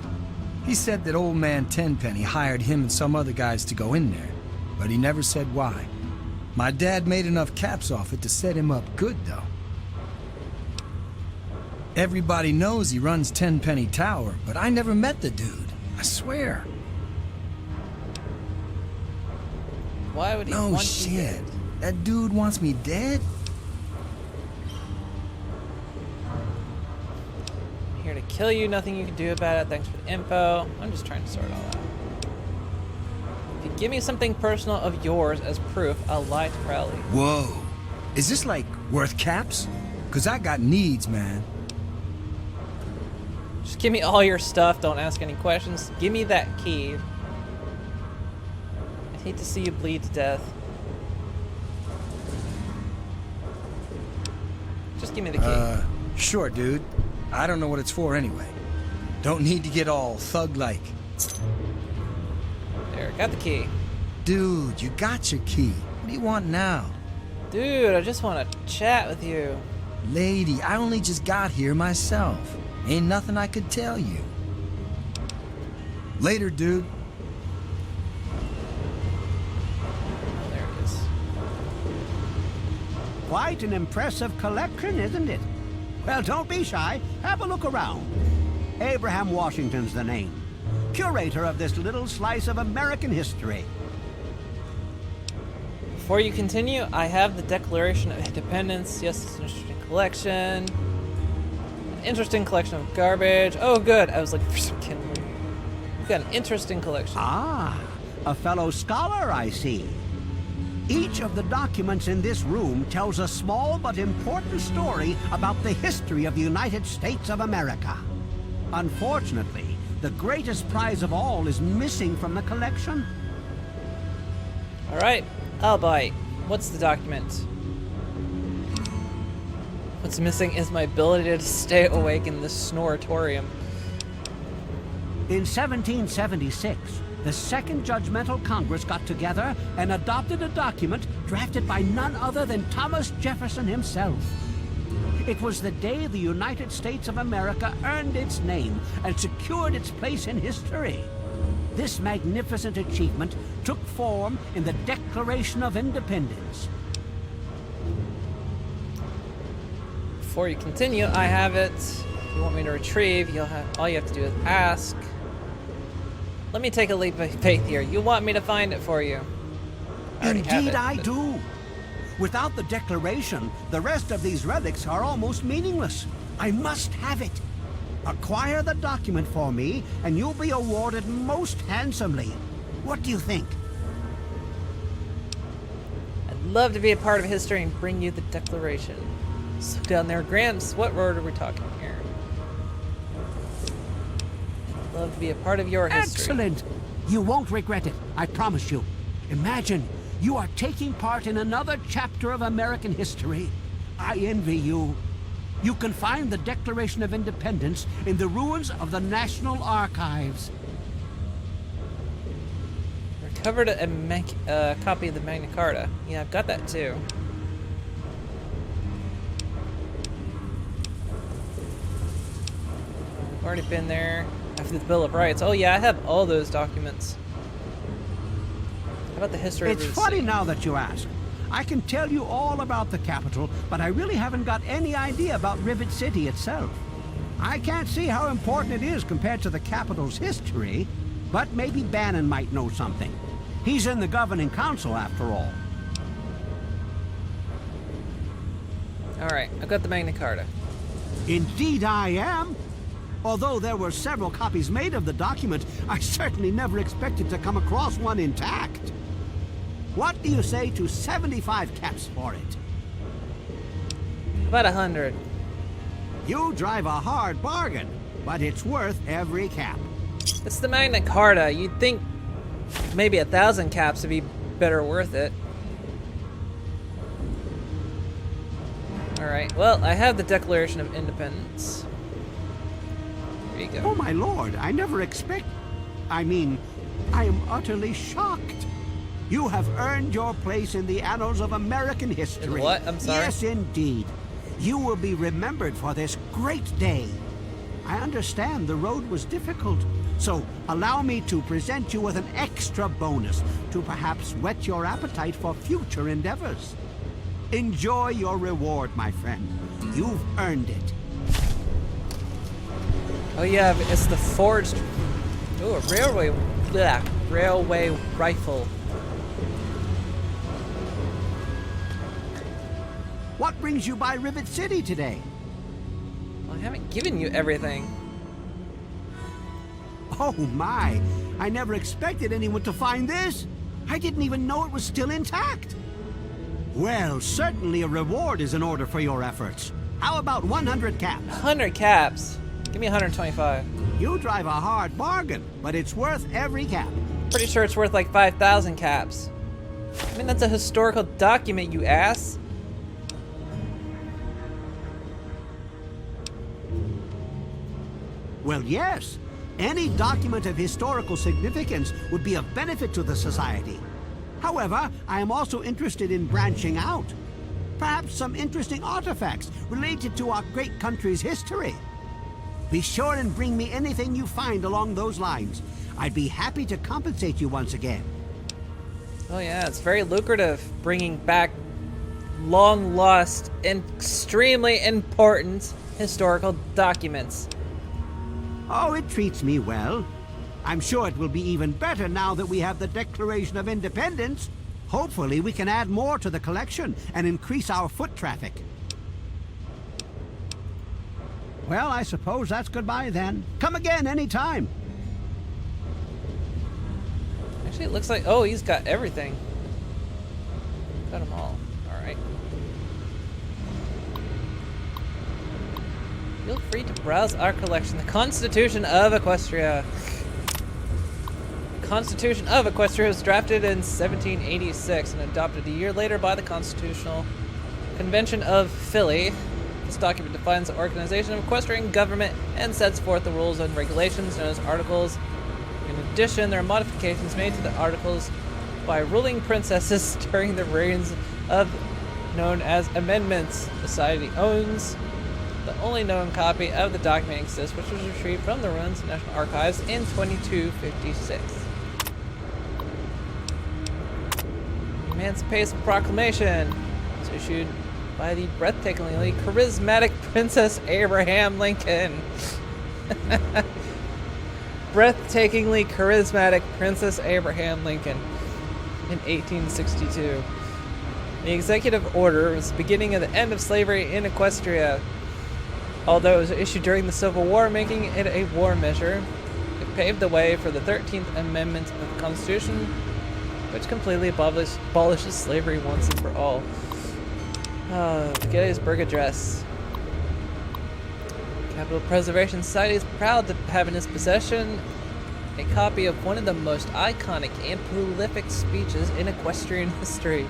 He said that old man Tenpenny hired him and some other guys to go in there, but he never said why. My dad made enough caps off it to set him up good, though. Everybody knows he runs Tenpenny Tower, but I never met the dude. I swear. Why would he No want shit. you dead? That dude wants me dead? I'm here to kill you, nothing you can do about it. Thanks for the info. I'm just trying to sort it all out. If you give me something personal of yours as proof, I'll lie to Crowley. Whoa. Is this like worth caps? Cause I got needs, man. Just give me all your stuff, don't ask any questions. Give me that key. I'd hate to see you bleed to death. Just give me the key. Sure, dude. I don't know what it's for anyway. Don't need to get all thug-like. There, got the key. Dude, you got your key. What do you want now? Dude, I just want to chat with you. Lady, I only just got here myself. Ain't nothing I could tell you. Later, dude. Oh, there it is. Quite an impressive collection, isn't it? Well, don't be shy. Have a look around. Abraham Washington's the name. Curator of this little slice of American history. Before you continue, I have the Declaration of Independence. Yes, it's an interesting collection. An interesting collection of garbage. Oh, good. I was looking for some kindling. We've got an interesting collection. Ah, a fellow scholar, I see. Each of the documents in this room tells a small but important story about the history of the United States of America. Unfortunately, the greatest prize of all is missing from the collection. All right, I'll bite. What's the document? What's missing is my ability to stay awake in this snoratorium. In 1776, the Second Judgmental Congress got together and adopted a document drafted by none other than Thomas Jefferson himself. It was the day the United States of America earned its name and secured its place in history. This magnificent achievement took form in the Declaration of Independence. Before you continue, I have it. If you want me to retrieve, all you have to do is ask. Let me take a leap of faith here. You want me to find it for you? Indeed, I do. Without the Declaration, the rest of these relics are almost meaningless. I must have it. Acquire the document for me, and you'll be awarded most handsomely. What do you think? I'd love to be a part of history and bring you the Declaration. So down there, Gramps, what road are we talking here? I'd love to be a part of your history. Excellent! You won't regret it, I promise you. Imagine, you are taking part in another chapter of American history. I envy you. You can find the Declaration of Independence in the ruins of the National Archives. Recovered a copy of the Magna Carta. Yeah, I've got that too. I've already been there. After the Bill of Rights. Oh yeah, I have all those documents. How about the history of It's the funny city? now that you ask. I can tell you all about the capital, but I really haven't got any idea about Rivet City itself. I can't see how important it is compared to the capital's history, but maybe Bannon might know something. He's in the governing council after all. Alright, I've got the Magna Carta. Indeed I am. Although there were several copies made of the document, I certainly never expected to come across one intact. What do you say to 75 caps for it? About 100. You drive a hard bargain, but it's worth every cap. It's the Magna Carta. You'd think maybe 1,000 caps would be better worth it. Alright, well, I have the Declaration of Independence. There you go. Oh my lord, I never I am utterly shocked. You have earned your place in the annals of American history. In what? I'm sorry? Yes, indeed. You will be remembered for this great day. I understand the road was difficult, so allow me to present you with an extra bonus to perhaps whet your appetite for future endeavors. Enjoy your reward, my friend. You've earned it. Oh yeah, it's the forged... Oh, a railway rifle. What brings you by Rivet City today? Well, I haven't given you everything. Oh my! I never expected anyone to find this! I didn't even know it was still intact! Well, certainly a reward is in order for your efforts. How about 100 caps? 100 caps? Give me 125. You drive a hard bargain, but it's worth every cap. Pretty sure it's worth like 5,000 caps. I mean, that's a historical document, you ass. Well, yes. Any document of historical significance would be of benefit to the Society. However, I am also interested in branching out. Perhaps some interesting artifacts related to our great country's history. Be sure and bring me anything you find along those lines. I'd be happy to compensate you once again. Oh yeah, it's very lucrative bringing back long lost and extremely important historical documents. Oh, it treats me well. I'm sure it will be even better now that we have the Declaration of Independence. Hopefully we can add more to the collection and increase our foot traffic. Well, I suppose that's goodbye then. Come again anytime. Actually, it looks like... Oh, he's got everything. Got them all. Alright. Feel free to browse our collection. The Constitution of Equestria. The Constitution of Equestria was drafted in 1786 and adopted a year later by the Constitutional Convention of Philly. This document defines the organization of equestrian government and sets forth the rules and regulations known as Articles. In addition, there are modifications made to the Articles by ruling princesses during the reigns of known as amendments. The Society owns the only known copy of the document exists, which was retrieved from the ruins of National Archives in 2256. The Emancipation Proclamation was issued by the breathtakingly charismatic Princess Abraham Lincoln. Breathtakingly charismatic Princess Abraham Lincoln in 1862. The executive order was the beginning of the end of slavery in Equestria. Although it was issued during the Civil War, making it a war measure, it paved the way for the 13th Amendment of the Constitution, which completely abolishes slavery once and for all. Gettysburg Address. Capital Preservation Society is proud to have in its possession a copy of one of the most iconic and prolific speeches in equestrian history.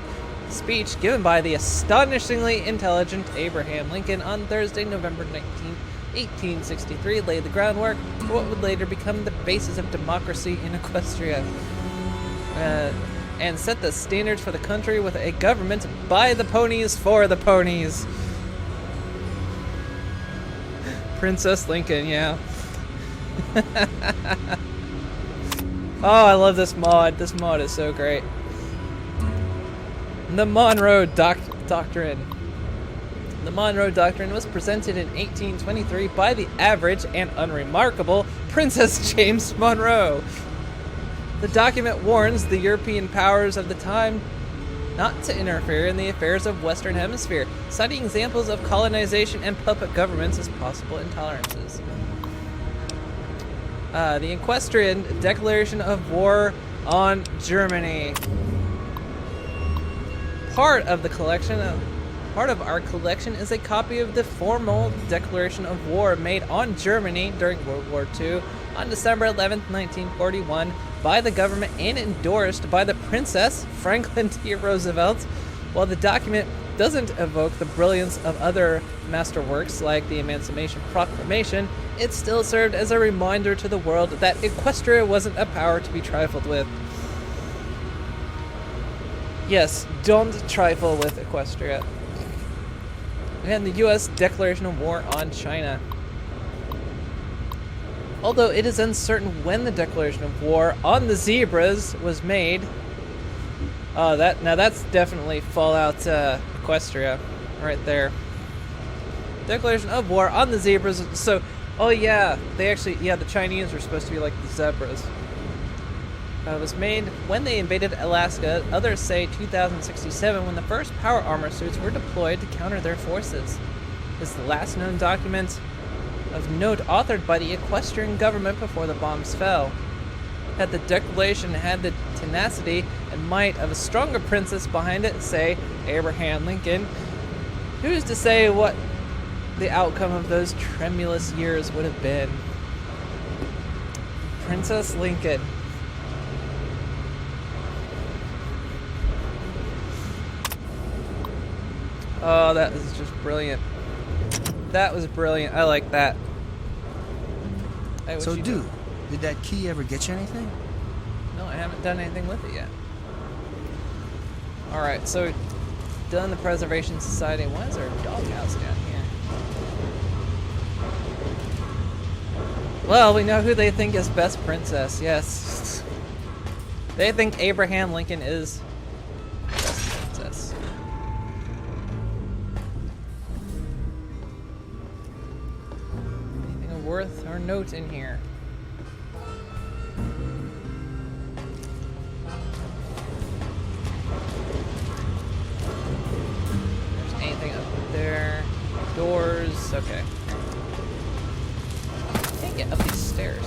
The speech given by the astonishingly intelligent Abraham Lincoln on Thursday, November 19, 1863, laid the groundwork for what would later become the basis of democracy in Equestria. And set the standards for the country with a government by the ponies for the ponies. Princess Lincoln, yeah. Oh, I love this mod. This mod is so great. The Monroe Doctrine. The Monroe Doctrine was presented in 1823 by the average and unremarkable Princess James Monroe. The document warns the European powers of the time not to interfere in the affairs of Western Hemisphere, citing examples of colonization and puppet governments as possible intolerances. The Equestrian Declaration of War on Germany. Part of our collection is a copy of the formal declaration of war made on Germany during World War II on December 11, 1941 by the government and endorsed by the Princess Franklin D. Roosevelt. While the document doesn't evoke the brilliance of other masterworks like the Emancipation Proclamation, it still served as a reminder to the world that Equestria wasn't a power to be trifled with. Yes, don't trifle with Equestria. And the U.S. Declaration of War on China. Although it is uncertain when the Declaration of War on the Zebras was made. That's definitely Fallout Equestria, right there. Declaration of War on the Zebras. So, oh yeah, the Chinese were supposed to be like the zebras. It was made when they invaded Alaska. Others say 2067, when the first power armor suits were deployed to counter their forces. This is the last known document of note authored by the Equestrian government before the bombs fell. Had the declaration had the tenacity and might of a stronger princess behind it, say Abraham Lincoln, who's to say what the outcome of those tremulous years would have been? Princess Lincoln. Oh, that was just brilliant. That was brilliant. I like that. Hey, what So, you dude, doing? did that key ever get you anything? No, I haven't done anything with it yet. Alright, so done the Preservation Society. Why is there a doghouse down here? Well, we know who they think is best princess, yes. They think Abraham Lincoln is best princess. Anything of worth or note in here? There's anything up there? Doors, okay. Can't get up these stairs.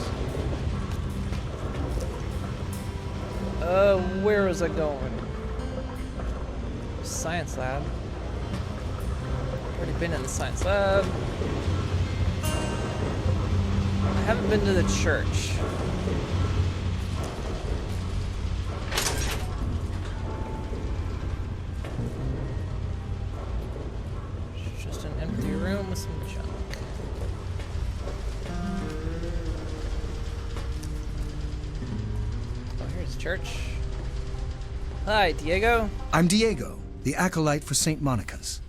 Where was I going? Science lab. Already been in the science lab. I haven't been to the church. It's just an empty room with some junk. Oh, here's church. Hi, Diego. I'm Diego, the acolyte for St. Monica's.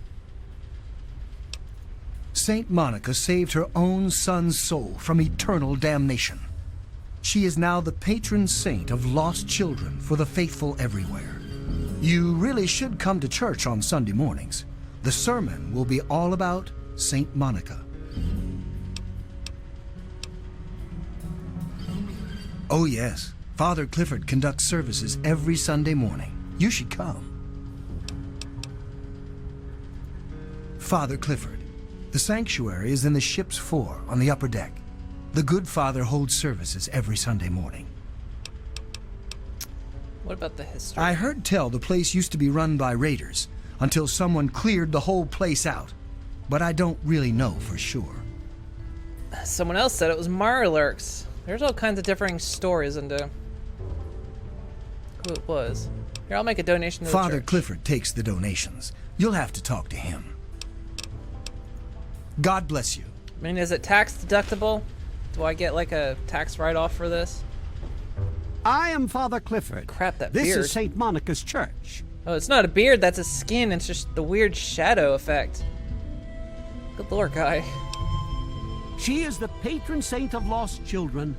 St. Monica saved her own son's soul from eternal damnation. She is now the patron saint of lost children for the faithful everywhere. You really should come to church on Sunday mornings. The sermon will be all about St. Monica. Oh yes, Father Clifford conducts services every Sunday morning. You should come. Father Clifford. The sanctuary is in the ship's fore on the upper deck. The good father holds services every Sunday morning. What about the history? I heard tell the place used to be run by raiders until someone cleared the whole place out. But I don't really know for sure. Someone else said it was Mirelurks. There's all kinds of differing stories into who it was. Here, I'll make a donation to the Father church. Clifford takes the donations. You'll have to talk to him. God bless you. I mean, is it tax deductible? Do I get like a tax write-off for this? I am Father Clifford. Crap, that This beard. is St. Monica's church. Oh, it's not a beard, that's a skin. It's just the weird shadow effect. Good lord, guy. She is the patron saint of lost children,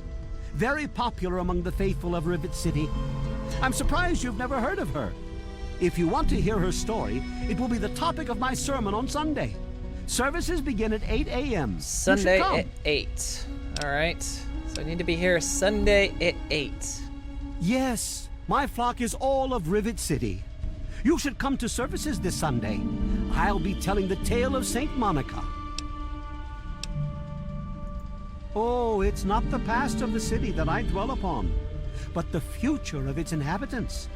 very popular among the faithful of Rivet City. I'm surprised you've never heard of her. If you want to hear her story, it will be the topic of my sermon on Sunday. Services begin at 8 a.m. Sunday at 8. Alright. So I need to be here Sunday at 8. Yes, my flock is all of Rivet City. You should come to services this Sunday. I'll be telling the tale of St. Monica. Oh, it's not the past of the city that I dwell upon, but the future of its inhabitants.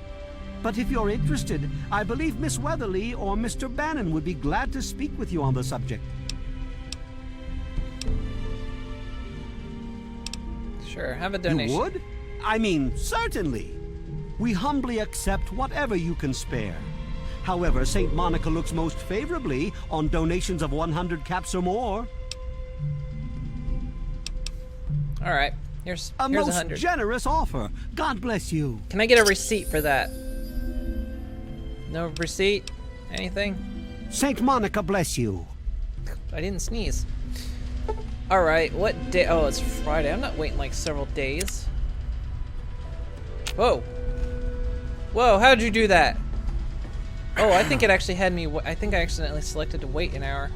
But if you're interested, I believe Miss Weatherly or Mr. Bannon would be glad to speak with you on the subject. Sure, have a donation. You would? I mean, certainly. We humbly accept whatever you can spare. However, St. Monica looks most favorably on donations of 100 caps or more. Alright, here's A here's most 100. generous offer. God bless you. Can I get a receipt for that? No receipt? Anything? St. Monica bless you. I didn't sneeze. Alright, what day? Oh, it's Friday. I'm not waiting like several days. Whoa. Whoa, how did you do that? Oh, I think it actually had me. I think I accidentally selected to wait an hour.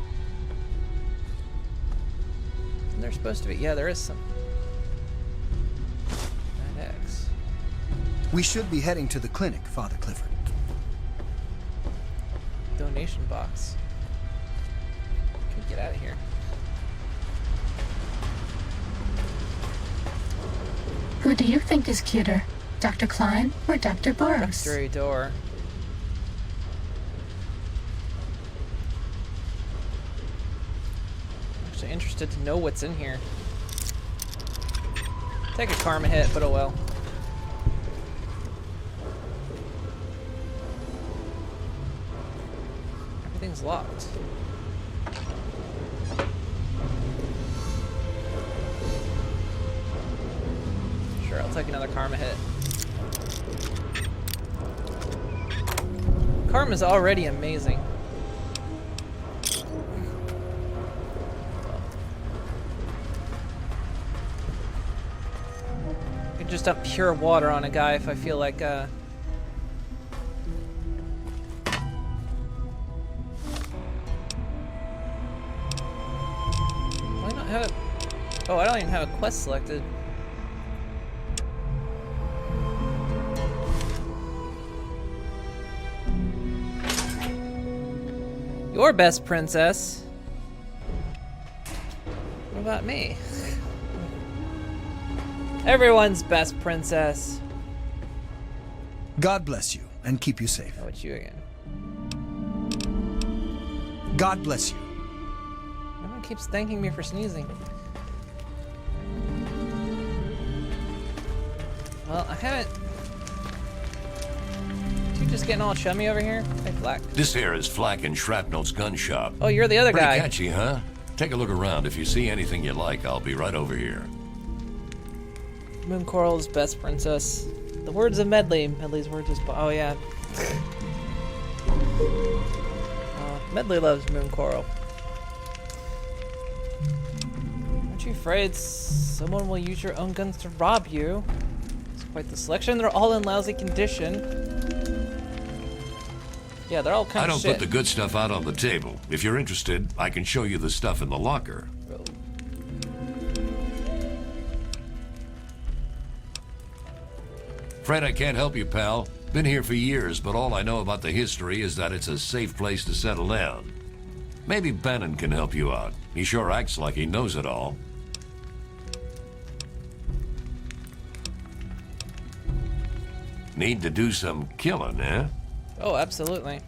Isn't there supposed to be? Yeah, there is some. X. We should be heading to the clinic, Father Clifford. Donation box. Can we get out of here? Who do you think is cuter, Dr. Klein or Dr. Burroughs? Mystery door. I'm actually interested to know what's in here. Take a karma hit, but oh well. Everything's locked. Sure, I'll take another karma hit. Karma's already amazing. I could just dump pure water on a guy if I feel like, Why not have it? Oh, I don't even have a quest selected. Your best princess. What about me? Everyone's best princess. God bless you and keep you safe. How about you again? God bless you. Everyone keeps thanking me for sneezing. Well, I haven't... You just getting all chummy over here? Hey, Flack. This here is Flack and Shrapnel's gun shop. Oh, you're the other Pretty guy. catchy, huh? Take a look around. If you see anything you like, I'll be right over here. Moon Coral's best princess. The words of Medley. Medley's words is... Oh, yeah. Medley loves Moon Coral. Aren't you afraid someone will use your own guns to rob you? It's quite the selection. They're all in lousy condition. Yeah, they're all kind I of don't put the good stuff out on the table. If you're interested, I can show you the stuff in the locker. Fred, I can't help you, pal. Been here for years, but all I know about the history is that it's a safe place to settle down. Maybe Bannon can help you out. He sure acts like he knows it all. Need to do some killing, eh? Oh, absolutely.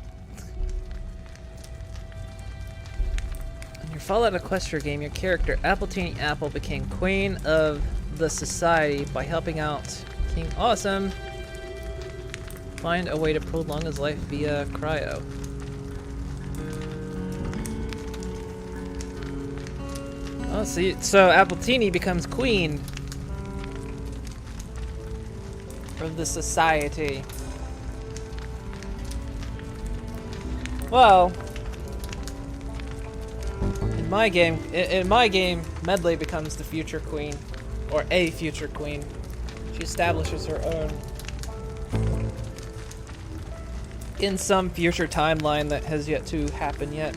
In your Fallout Equestria game, your character, Appletini Apple, became queen of the society by helping out King Awesome find a way to prolong his life via cryo. Oh, so Appletini becomes queen of the society. Well, in my game, Medley becomes the future queen, or a future queen. She establishes her own in some future timeline that has yet to happen yet.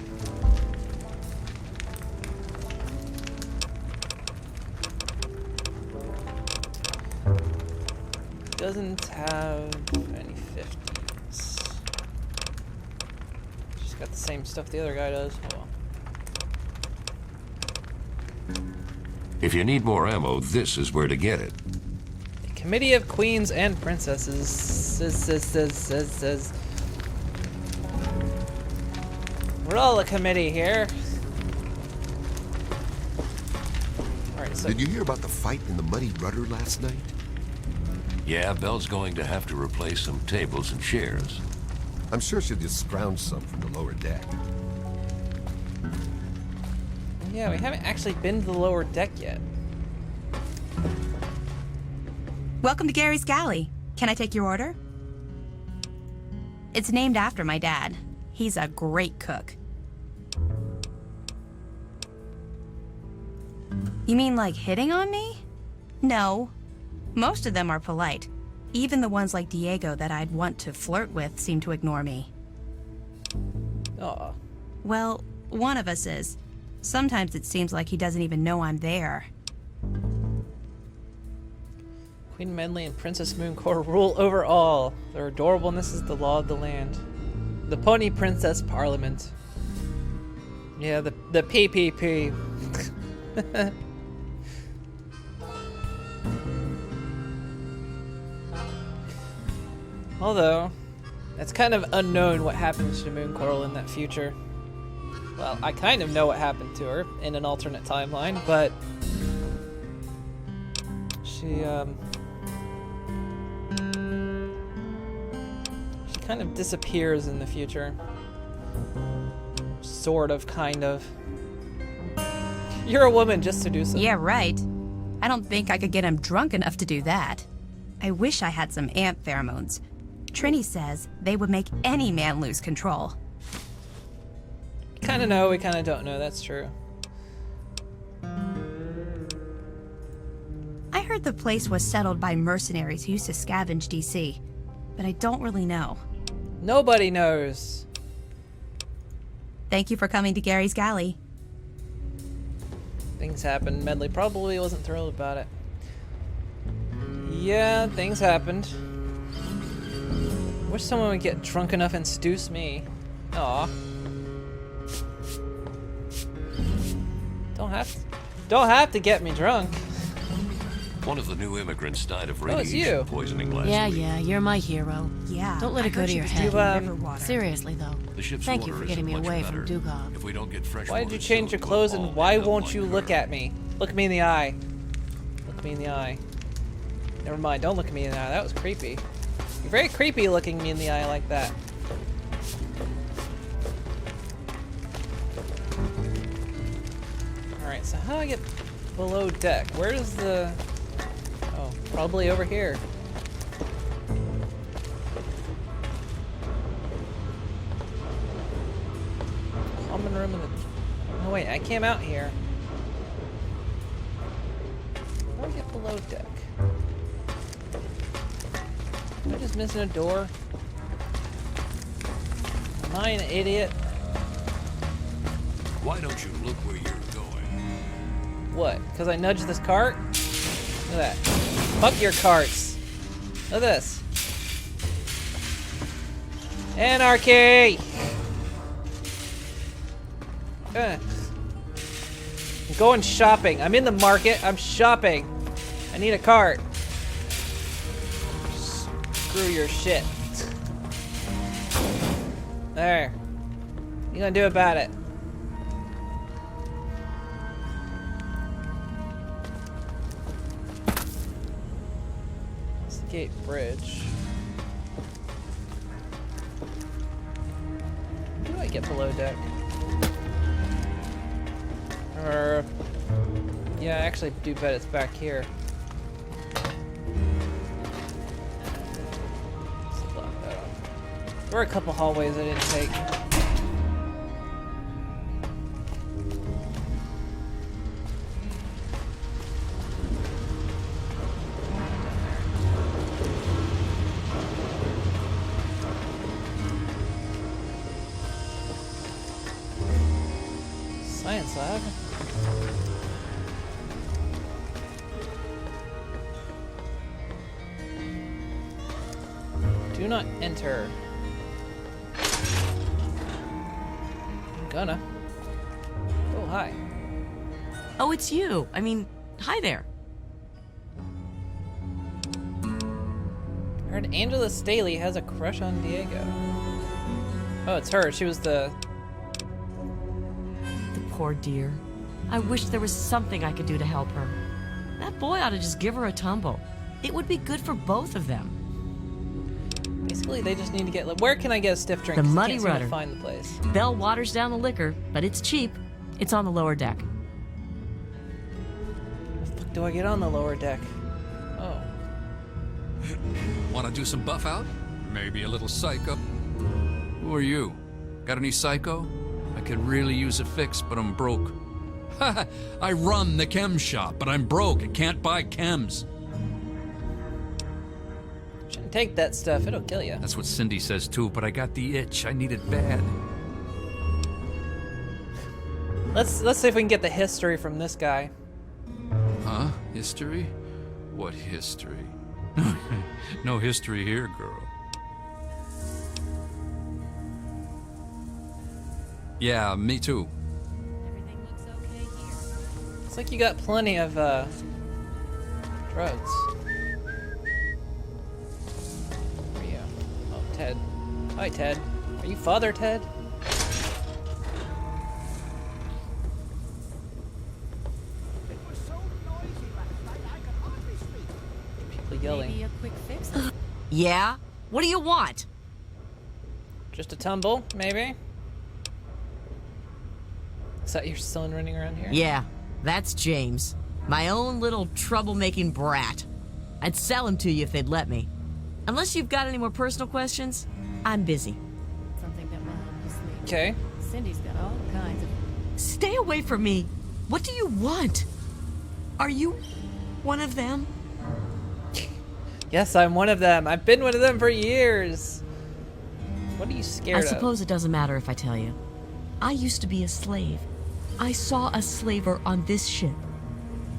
Doesn't have any 50s. She's got the same stuff the other guy does. Oh well. If you need more ammo, this is where to get it. A committee of queens and princesses says. We're all a committee here. Alright, so... Did you hear about the fight in the Muddy Rudder last night? Yeah, Belle's going to have to replace some tables and chairs. I'm sure she'll just scrounge some from the lower deck. Yeah, we haven't actually been to the lower deck yet. Welcome to Gary's Galley. Can I take your order? It's named after my dad. He's a great cook. You mean like hitting on me? No. Most of them are polite. Even the ones like Diego that I'd want to flirt with seem to ignore me. Aw. Well, one of us is. Sometimes it seems like he doesn't even know I'm there. Queen Medley and Princess Mooncore rule over all. Their adorableness is the law of the land. The Pony Princess Parliament. Yeah, the PPP. Although, it's kind of unknown what happens to Moon Coral in that future. Well, I kind of know what happened to her in an alternate timeline, but she kind of disappears in the future. Sort of, kind of. You're a woman, just seduce him. Yeah, right. I don't think I could get him drunk enough to do that. I wish I had some ant pheromones. Trini says they would make any man lose control. Kinda know, we kinda don't know, that's true. I heard the place was settled by mercenaries who used to scavenge DC, but I don't really know. Nobody knows. Thank you for coming to Gary's Galley. Things happened. Medley probably wasn't thrilled about it. Yeah, things happened. Wish someone would get drunk enough and seduce me. Aw. Don't have to get me drunk. One of the new immigrants died of Oh, it's you. radiation poisoning last week. Yeah, you're my hero. Yeah. Don't let it go to your head. Seriously, though. The ship's Thank you water for getting me isn't much away better. from Dugov. If we don't get fresh Why did water you change your soon, clothes we'll and all why end up won't like you her. look at me? Look me in the eye. Look me in the eye. Never mind, don't look at me in the eye. That was creepy. You're very creepy looking me in the eye like that. Alright, so how do I get below deck? Where is the... Oh, probably over here. Common room in the... Oh wait, I came out here. How do I get below deck? Am I just missing a door? Am I an idiot? Why don't you look where you're going? What? Because I nudged this cart? Look at that. Fuck your carts. Look at this. Anarchy! I'm going shopping. I'm in the market. I'm shopping. I need a cart. Screw your shit. There. What you gonna do about it? Gate bridge. How do I get below deck? Yeah, I actually do bet it's back here. Let's lock that off. There were a couple hallways I didn't take. Science lab. Do not enter. I'm gonna. Oh, hi. Oh, it's you. I mean, hi there. I heard Angela Staley has a crush on Diego. Oh, it's her. She was the... Poor dear. I wish there was something I could do to help her. That boy ought to just give her a tumble. It would be good for both of them. Basically, they just need to get... Where can I get a stiff drink? The 'Cause I Muddy can't seem to Rudder. find the place. Bell waters down the liquor, but it's cheap. It's on the lower deck. How the fuck do I get on the lower deck? Oh. Want to do some buff out? Maybe a little psycho? Who are you? Got any psycho? I could really use a fix, but I'm broke. I run the chem shop, but I'm broke. I can't buy chems. Shouldn't take that stuff. It'll kill you. That's what Cindy says too, but I got the itch. I need it bad. Let's see if we can get the history from this guy. Huh? History? What history? No history here, girl. Yeah, me too. Everything looks okay here. Looks like you got plenty of drugs. Where are you? Oh, Ted. Hi, Ted. Are you Father Ted? People yelling. Maybe a quick fix? Yeah? What do you want? Just a tumble, maybe? Is that your son running around here? Yeah, that's James. My own little troublemaking brat. I'd sell him to you if they'd let me. Unless you've got any more personal questions, I'm busy. Something that will help you sleep. Okay. Cindy's got all kinds of... Stay away from me. What do you want? Are you one of them? Yes, I'm one of them. I've been one of them for years. What are you scared I of? suppose it doesn't matter if I tell you. I used to be a slave. I saw a slaver on this ship.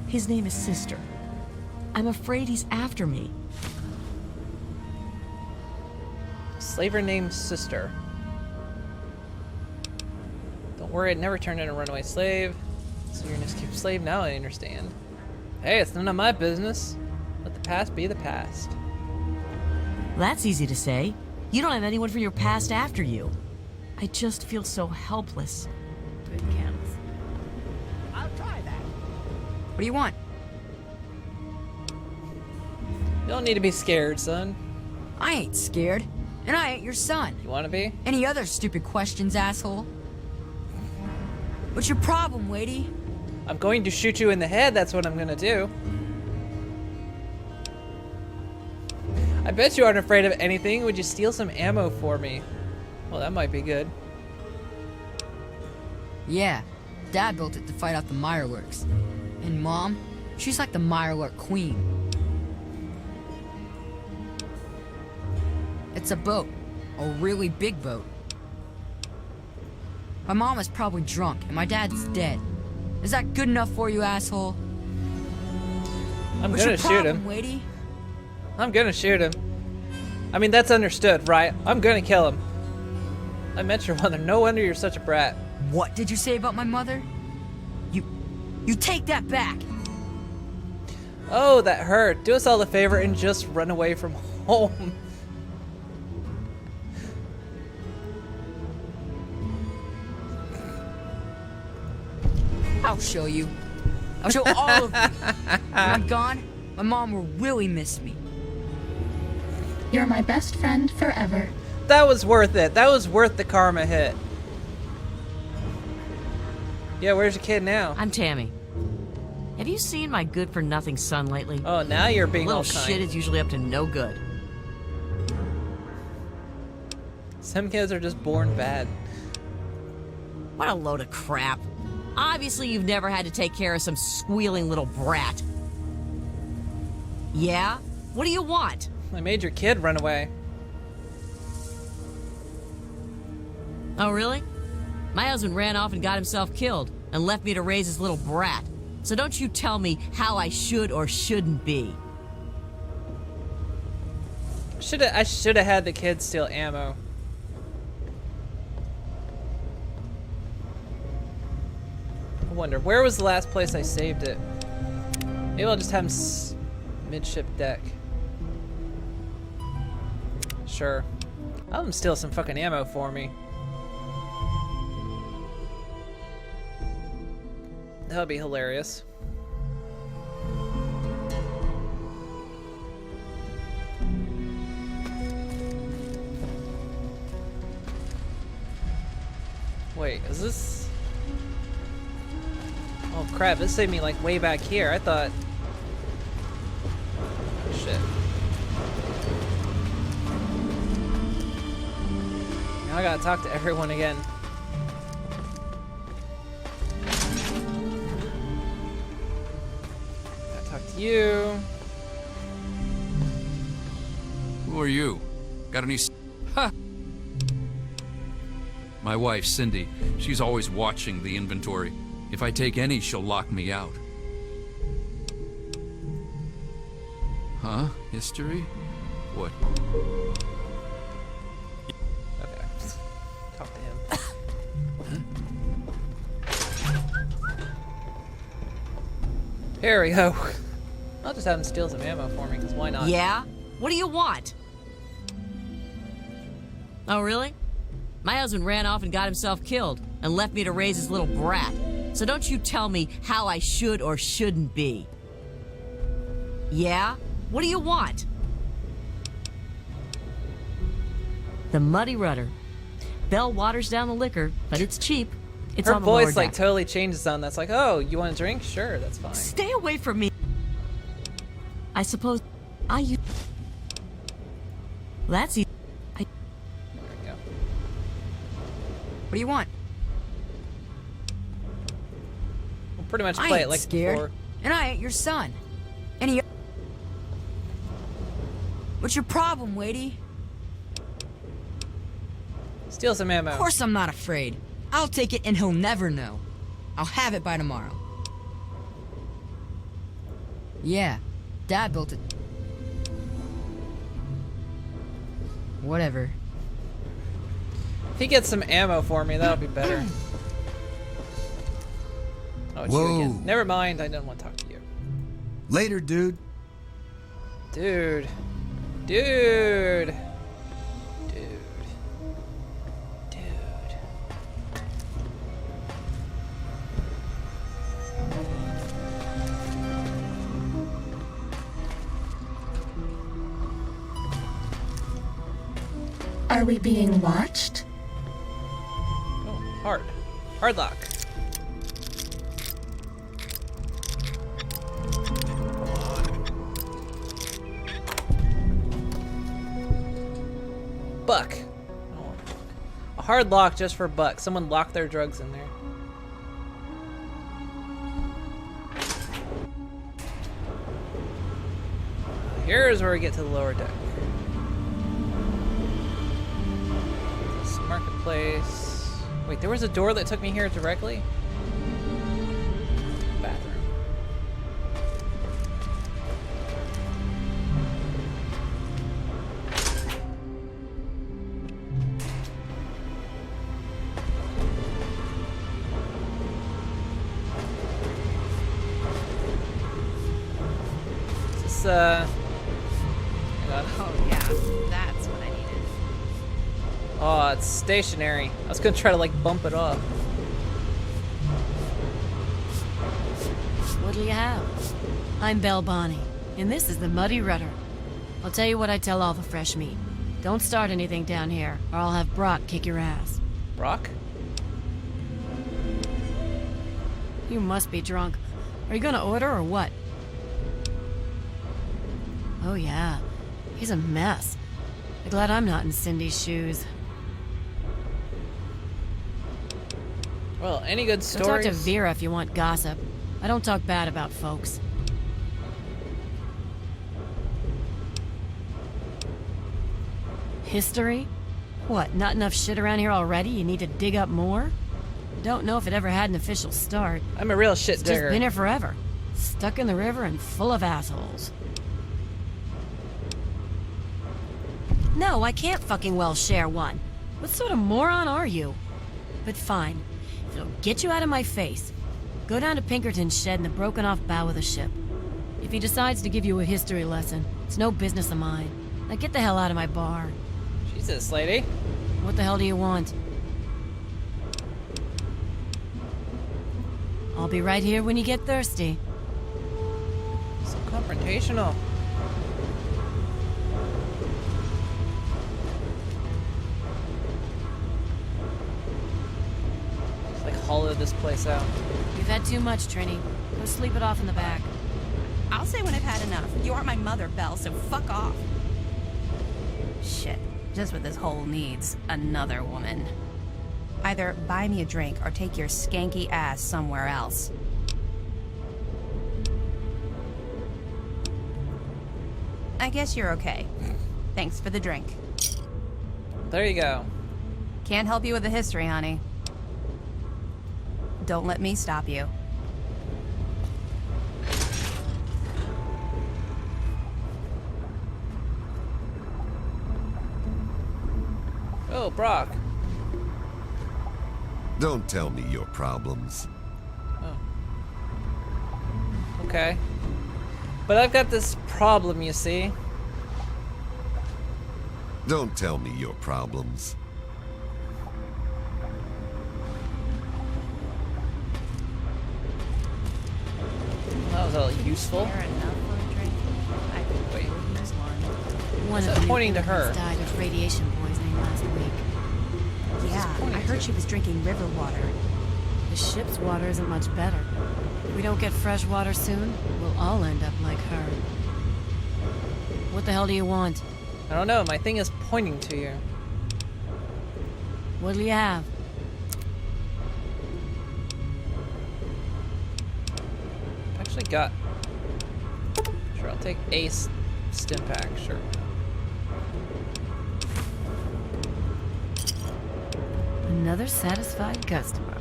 His name is Sister. I'm afraid he's after me. Slaver named Sister. Don't worry, it never turned into a runaway slave. So you're an escaped slave? Now I understand. Hey, it's none of my business. Let the past be the past. That's easy to say. You don't have anyone from your past after you. I just feel so helpless. Good counts. I'll try that. What do you want? You don't need to be scared, son. I ain't scared. And I ain't your son. You want to be? Any other stupid questions, asshole? What's your problem, Wadey? I'm going to shoot you in the head, that's what I'm gonna do. I bet you aren't afraid of anything. Would you steal some ammo for me? Well, that might be good. Yeah, Dad built it to fight off the Mirelurks. And Mom, she's like the Mirelurk queen. It's a boat. A really big boat. My mom is probably drunk, and my dad's dead. Is that good enough for you, asshole? I'm What's gonna your shoot problem, him. Wadey? I'm gonna shoot him. I mean, that's understood, right? I'm gonna kill him. I met your mother. No wonder you're such a brat. What did you say about my mother? You take that back. Oh, that hurt. Do us all a favor and just run away from home. I'll show you. I'll show all of you. When I'm gone, my mom will really miss me. You're my best friend forever. That was worth it. That was worth the karma hit. Yeah, where's your kid now? I'm Tammy. Have you seen my good-for-nothing son lately? Oh, now you're being Little all kind. shit is usually up to no good. Some kids are just born bad. What a load of crap. Obviously, you've never had to take care of some squealing little brat. Yeah? What do you want? I made your kid run away. Oh, really? My husband ran off and got himself killed and left me to raise his little brat. So don't you tell me how I should or shouldn't be. I should have had the kid steal ammo. I wonder, where was the last place I saved it? Maybe I'll just have him midship deck. Sure. I'll have him steal some fucking ammo for me. That would be hilarious. Wait, is this... Oh crap, this saved me like way back here. I thought... Shit. Now I gotta talk to everyone again. Gotta talk to you. Who are you? Got any... Ha! My wife, Cindy. She's always watching the inventory. If I take any, she'll lock me out. Huh? History? What? Okay. Talk to him. Here we go. I'll just have him steal some ammo for me, because why not? Yeah? What do you want? Oh, really? My husband ran off and got himself killed and left me to raise his little brat. So don't you tell me how I should or shouldn't be. Yeah? What do you want? The Muddy Rudder. Bell waters down the liquor, but it's cheap. It's Her on the lower voice like deck. totally changes on that's like, oh, you want a drink? Sure, that's fine. Stay away from me. I suppose I use. That's easy. There we go. What do you want? We'll pretty much I play it ain't like scared. before. And I ain't your son. Any. What's your problem, Wadey? Steal some ammo. Of course I'm not afraid. I'll take it and he'll never know. I'll have it by tomorrow. Yeah, Dad built it. Whatever. If he gets some ammo for me, that'll be better. Oh, it's you Whoa. again. Never mind, I didn't want to talk to you. Later, dude. Dude. Dude. Dude. Dude. Are we being watched? Oh, hard. Hard lock. Buck. Oh, a hard lock just for Buck. Someone locked their drugs in there. Here's where we get to the lower deck. This marketplace. Wait, there was a door that took me here directly? Bathroom. Is this, hang on. Oh yeah, that's what I needed. Oh, it's stationary. I was gonna try to like bump it off. What'll you have? I'm Belle Bonnie, and this is the Muddy Rudder. I'll tell you what I tell all the fresh meat. Don't start anything down here, or I'll have Brock kick your ass. Brock? You must be drunk. Are you gonna order or what? Oh yeah, he's a mess. I'm glad I'm not in Cindy's shoes. Well, any good Go stories? talk to Vera if you want gossip. I don't talk bad about folks. History? What, not enough shit around here already? You need to dig up more? Don't know if it ever had an official start. I'm a real shit It's digger. just been here forever. Stuck in the river and full of assholes. No, I can't fucking well share one. What sort of moron are you? But fine. If it'll get you out of my face, go down to Pinkerton's shed in the broken off bow of the ship. If he decides to give you a history lesson, it's no business of mine. Now get the hell out of my bar. Jesus, lady. What the hell do you want? I'll be right here when you get thirsty. So confrontational. Just like hollow this place out. You've had too much, Trini. Go sleep it off in the back. I'll say when I've had enough. You aren't my mother, Belle, so fuck off. Shit. Just what this hole needs. Another woman. Either buy me a drink or take your skanky ass somewhere else. I guess you're okay. Thanks for the drink. There you go. Can't help you with the history, honey. Don't let me stop you. Oh, Brock. Don't tell me your problems. Okay. But I've got this problem, you see. Don't tell me your problems. That was all useful. Wait. One Is of that the pointing to her? died of radiation poisoning last week. Yeah, I heard she was drinking river water. The ship's water isn't much better. If we don't get fresh water soon, we'll all end up like her. What the hell do you want? I don't know, my thing is pointing to you. What'll you have? I've actually got... Sure, I'll take a stim pack, sure. Another satisfied customer.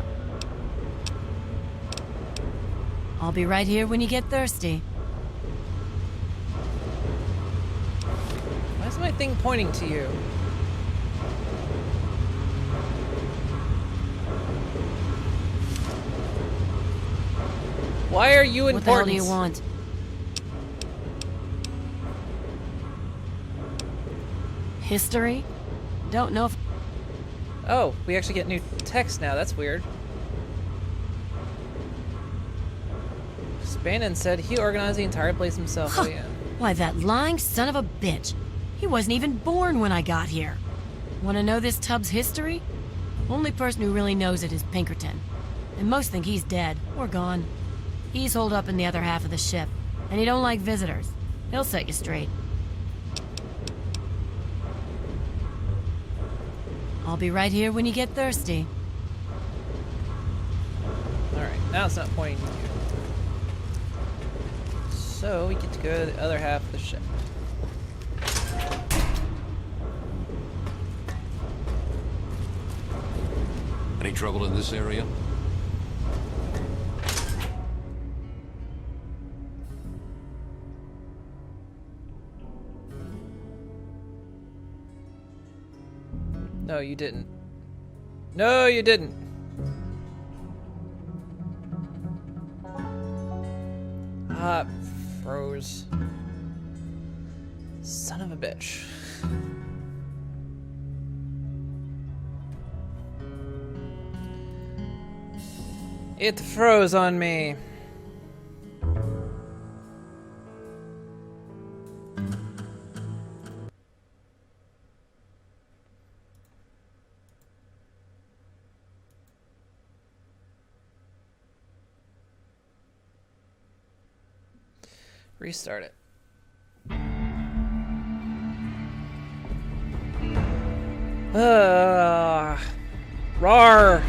I'll be right here when you get thirsty. Why is my thing pointing to you? Why are you important? What the hell do you want? History? Don't know if... Oh, we actually get new text now. That's weird. Bannon said he organized the entire place himself. Oh, yeah. Why, that lying son of a bitch. He wasn't even born when I got here. Want to know this tub's history? Only person who really knows it is Pinkerton. And most think he's dead or gone. He's holed up in the other half of the ship, and he don't like visitors. He'll set you straight. I'll be right here when you get thirsty. Alright, now it's not pointing to you. So we get to go to the other half of the ship. Any trouble in this area? No, you didn't. No, you didn't. Ah, froze. Son of a bitch. It froze on me. Restart it. Rawr!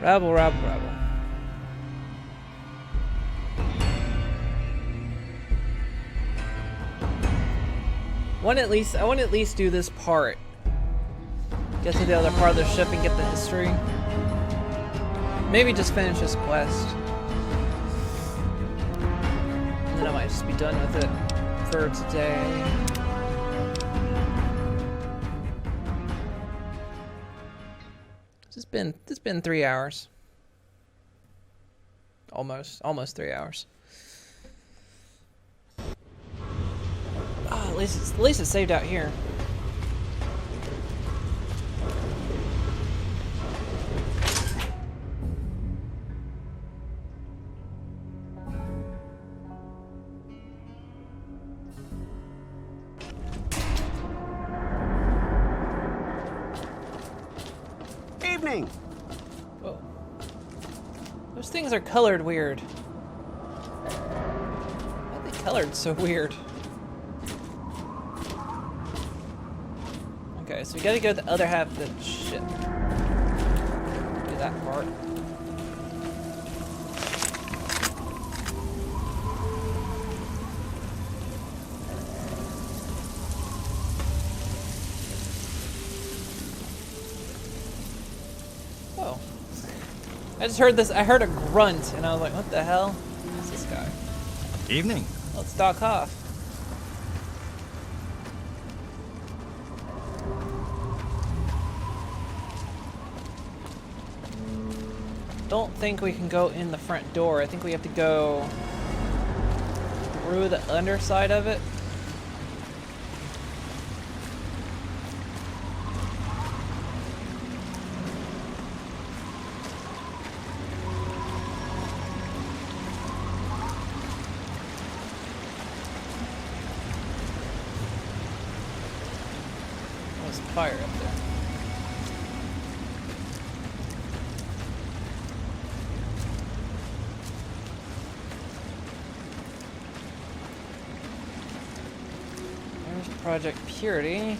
Rabble, rabble, rabble. I want to at least do this part. Get to the other part of the ship and get the history. Maybe just finish this quest. And then I might just be done with it for today. It's been 3 hours. Almost 3 hours. Oh, at least it's saved out here. Whoa. Those things are colored weird. Why are they colored so weird? Okay, so we gotta go to the other half of the ship. Do that part. Oh. I just heard this, I heard a grunt, and I was like, what the hell? Who's this guy? Evening. Let's dock off. Don't think we can go in the front door. I think we have to go through the underside of it. There's fire up there. Project Purity.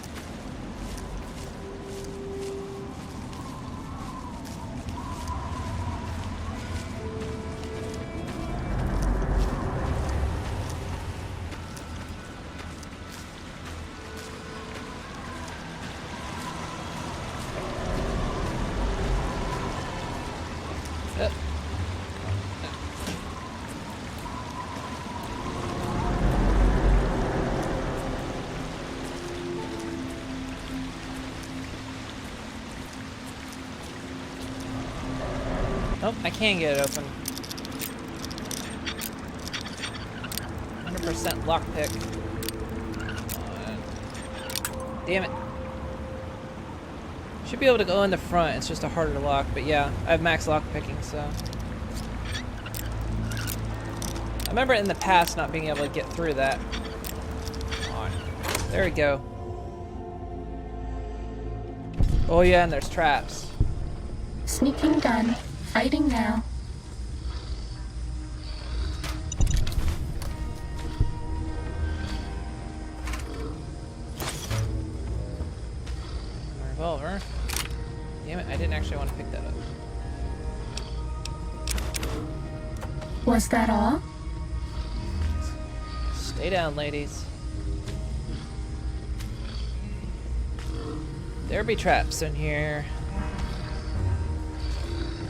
Nope, I can't get it open. 100% lockpick. Damn it. Should be able to go in the front, it's just a harder lock, but yeah, I have max lockpicking, so. I remember in the past not being able to get through that. Come on. There we go. Oh yeah, and there's traps. Sneaking done. Fighting now. My revolver. Damn it, I didn't actually want to pick that up. Was that all? Stay down, ladies. There be traps in here.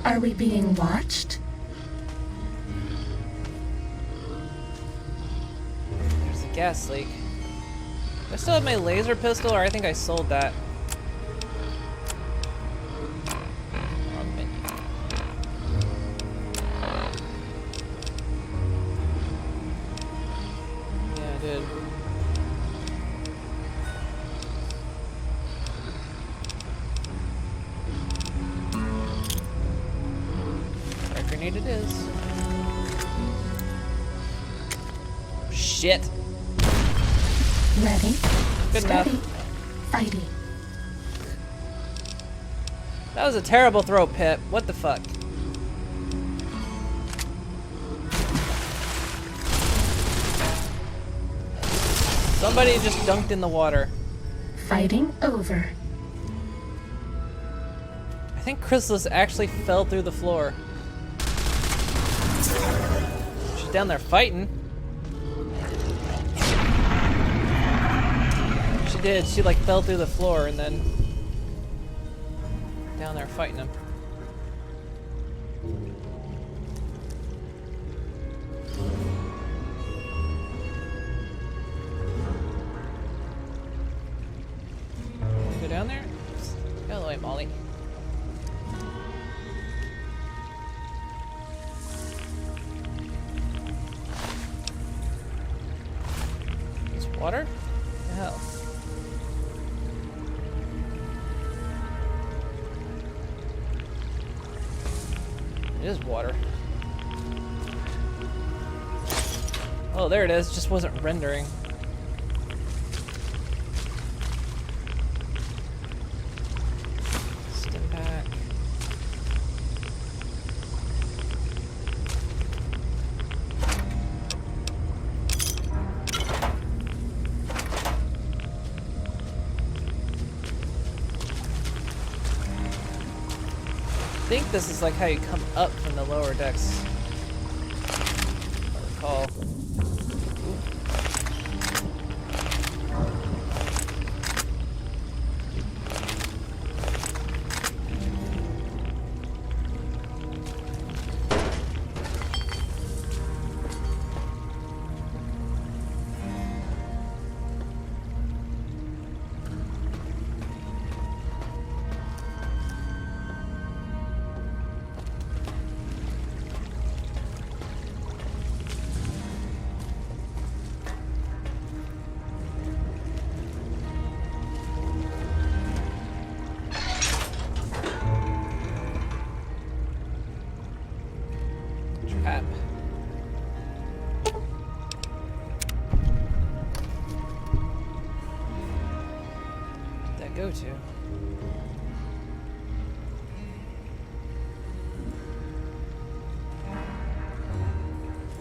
Are we being watched? There's a gas leak. Do I still have my laser pistol, or I think I sold that. Wrong menu. Yeah, I did. Grenade it is. Shit. Ready? Good Steady. enough. Fighting. That was a terrible throw, Pip. What the fuck? Somebody just dunked in the water. Fighting over. I think Chrysalis actually fell through the floor. She's down there fighting. She did. She like fell through the floor and then down there fighting him. Go down there? Get out of the way, Molly. Water? What the hell? It is water. Oh, there it is. Just wasn't rendering. Stim pack. I think this is like how you come up from the lower decks. If I recall. Trap. Where'd that go to?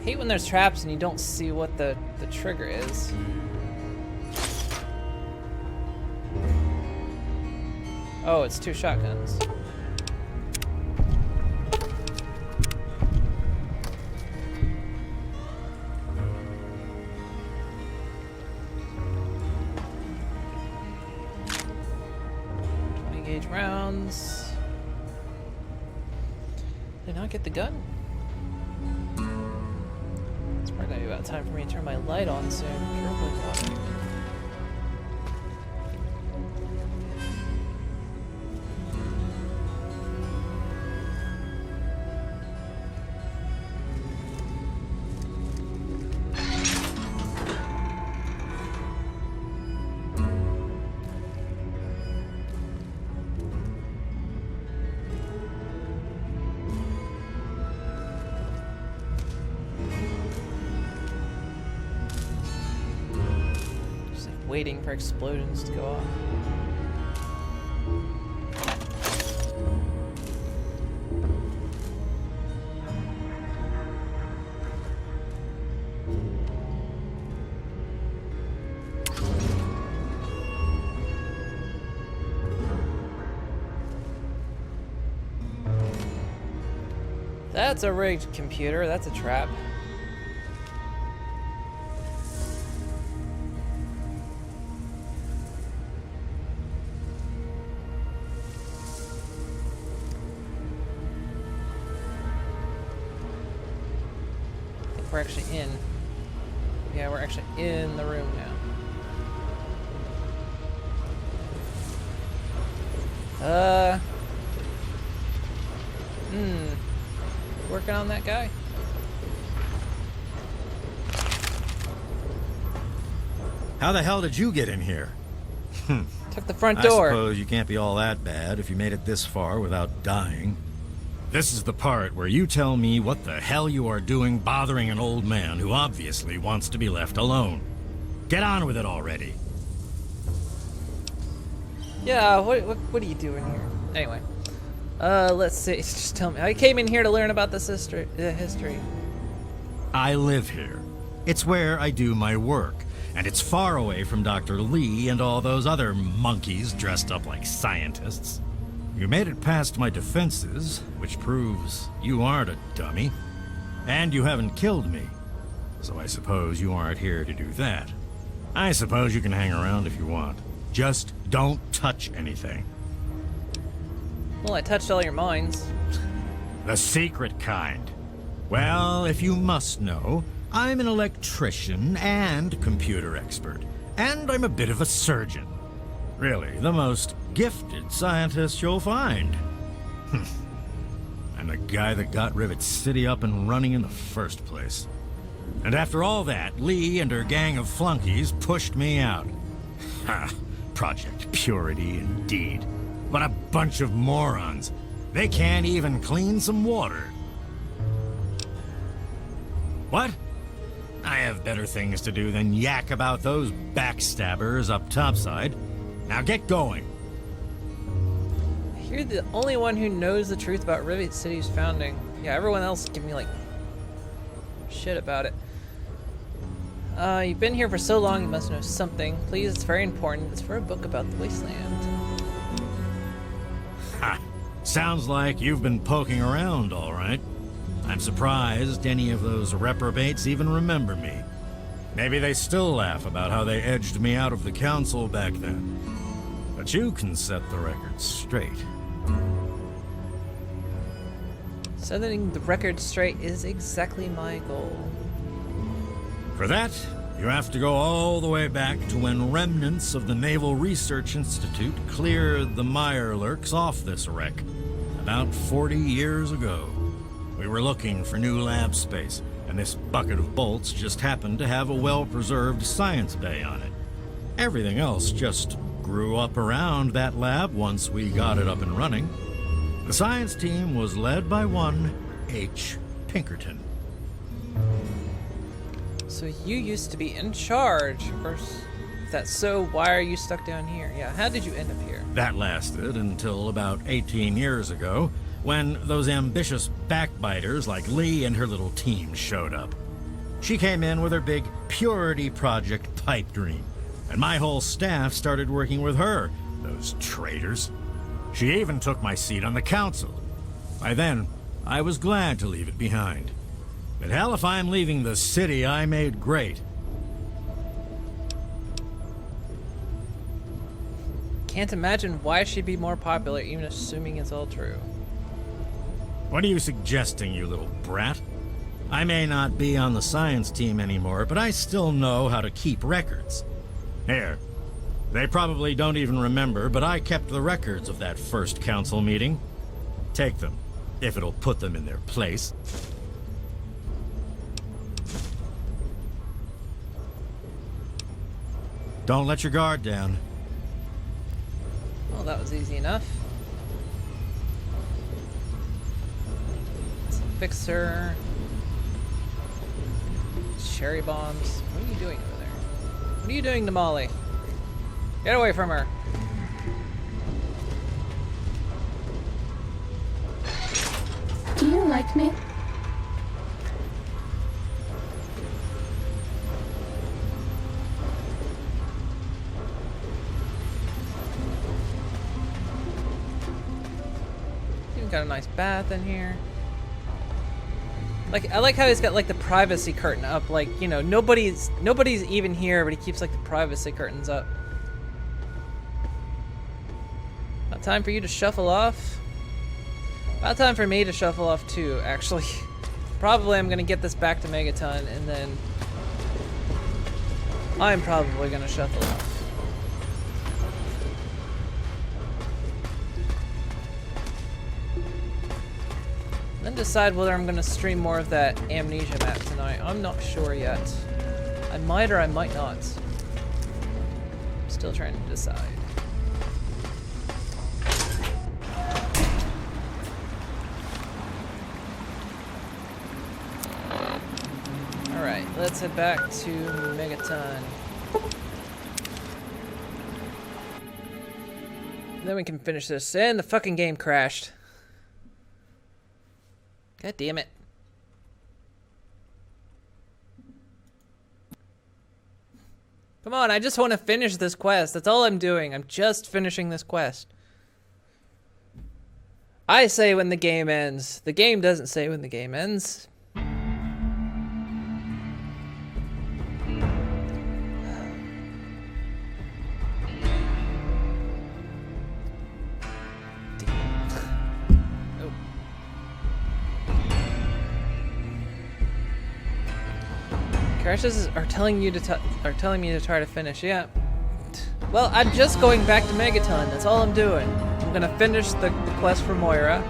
Hate when there's traps and you don't see what the trigger is. Oh, it's 2 shotguns. Rounds. Did not get the gun. It's probably gonna be about time for me to turn my light on soon. Pure water. Waiting for explosions to go off. That's a rigged computer. That's a trap. We're actually in. Yeah, we're actually in the room now. Working on that guy. How the hell did you get in here? Took the front door. I suppose you can't be all that bad if you made it this far without dying. This is the part where you tell me what the hell you are doing bothering an old man who obviously wants to be left alone. Get on with it already. Yeah, what are you doing here? Anyway, let's see. Just tell me. I came in here to learn about this history. I live here. It's where I do my work, and it's far away from Dr. Lee and all those other monkeys dressed up like scientists. You made it past my defenses, which proves you aren't a dummy. And you haven't killed me. So I suppose you aren't here to do that. I suppose you can hang around if you want. Just don't touch anything. Well, I touched all your mines. The secret kind. Well, if you must know, I'm an electrician and computer expert. And I'm a bit of a surgeon. Really, the most gifted scientist you'll find. I'm the guy that got Rivet City up and running in the first place. And after all that, Lee and her gang of flunkies pushed me out. Ha! Project Purity, indeed. What a bunch of morons. They can't even clean some water. What? I have better things to do than yak about those backstabbers up topside. Now get going. You're the only one who knows the truth about Rivet City's founding. Yeah, everyone else give me like shit about it. You've been here for so long, you must know something. Please, it's very important. It's for a book about the wasteland. Ha! Sounds like you've been poking around, all right. I'm surprised any of those reprobates even remember me. Maybe they still laugh about how they edged me out of the council back then. But you can set the record straight. Setting the record straight is exactly my goal. For that, you have to go all the way back to when remnants of the Naval Research Institute cleared the Mirelurks off this wreck, about 40 years ago. We were looking for new lab space, and this bucket of bolts just happened to have a well-preserved science bay on it. Everything else just grew up around that lab once we got it up and running. The science team was led by one H. Pinkerton. So you used to be in charge, or if that's so, why are you stuck down here? Yeah, how did you end up here? That lasted until about 18 years ago, when those ambitious backbiters like Lee and her little team showed up. She came in with her big Purity Project pipe dream, and my whole staff started working with her, those traitors. She even took my seat on the council. By then, I was glad to leave it behind. But hell, if I'm leaving the city I made great. Can't imagine why she'd be more popular, even assuming it's all true. What are you suggesting, you little brat? I may not be on the science team anymore, but I still know how to keep records. Here, they probably don't even remember, but I kept the records of that first council meeting. Take them, if it'll put them in their place. Don't let your guard down. Well, that was easy enough. Let's fix her. Cherry bombs. What are you doing over there? What are you doing to Molly? Get away from her. Do you like me? Even got a nice bath in here. Like, I like how he's got like the privacy curtain up. Like, you know, nobody's even here, but he keeps like the privacy curtains up. About time for you to shuffle off. About time for me to shuffle off too, actually. Probably I'm gonna get this back to Megaton, and then I'm probably gonna shuffle off. Then decide whether I'm gonna stream more of that Amnesia map tonight. I'm not sure yet. I might or I might not. I'm still trying to decide. Alright, let's head back to Megaton. Then we can finish this. And the fucking game crashed. God damn it. Come on, I just want to finish this quest. That's all I'm doing. I'm just finishing this quest. I say when the game ends. The game doesn't say when the game ends. Crashes are telling me to try to finish. Yeah. Well, I'm just going back to Megaton. That's all I'm doing. I'm gonna finish the quest for Moira,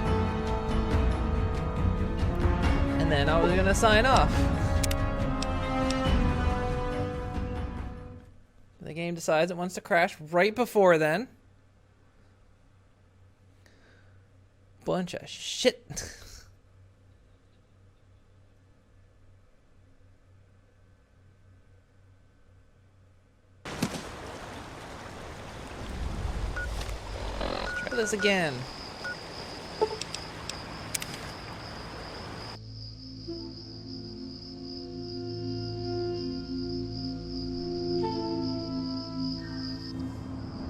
and then I was gonna sign off. The game decides it wants to crash right before then. Bunch of shit. This again.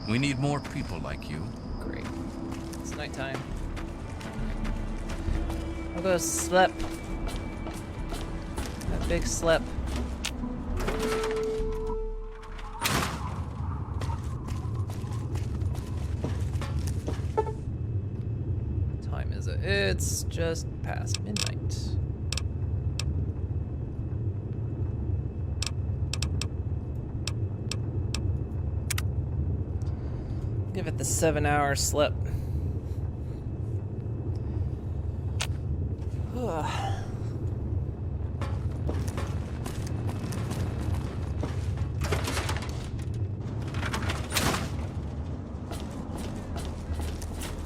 We need more people like you. Great. It's nighttime. I'll go sleep. A big slip. It's just past midnight. Give it the 7-hour slip.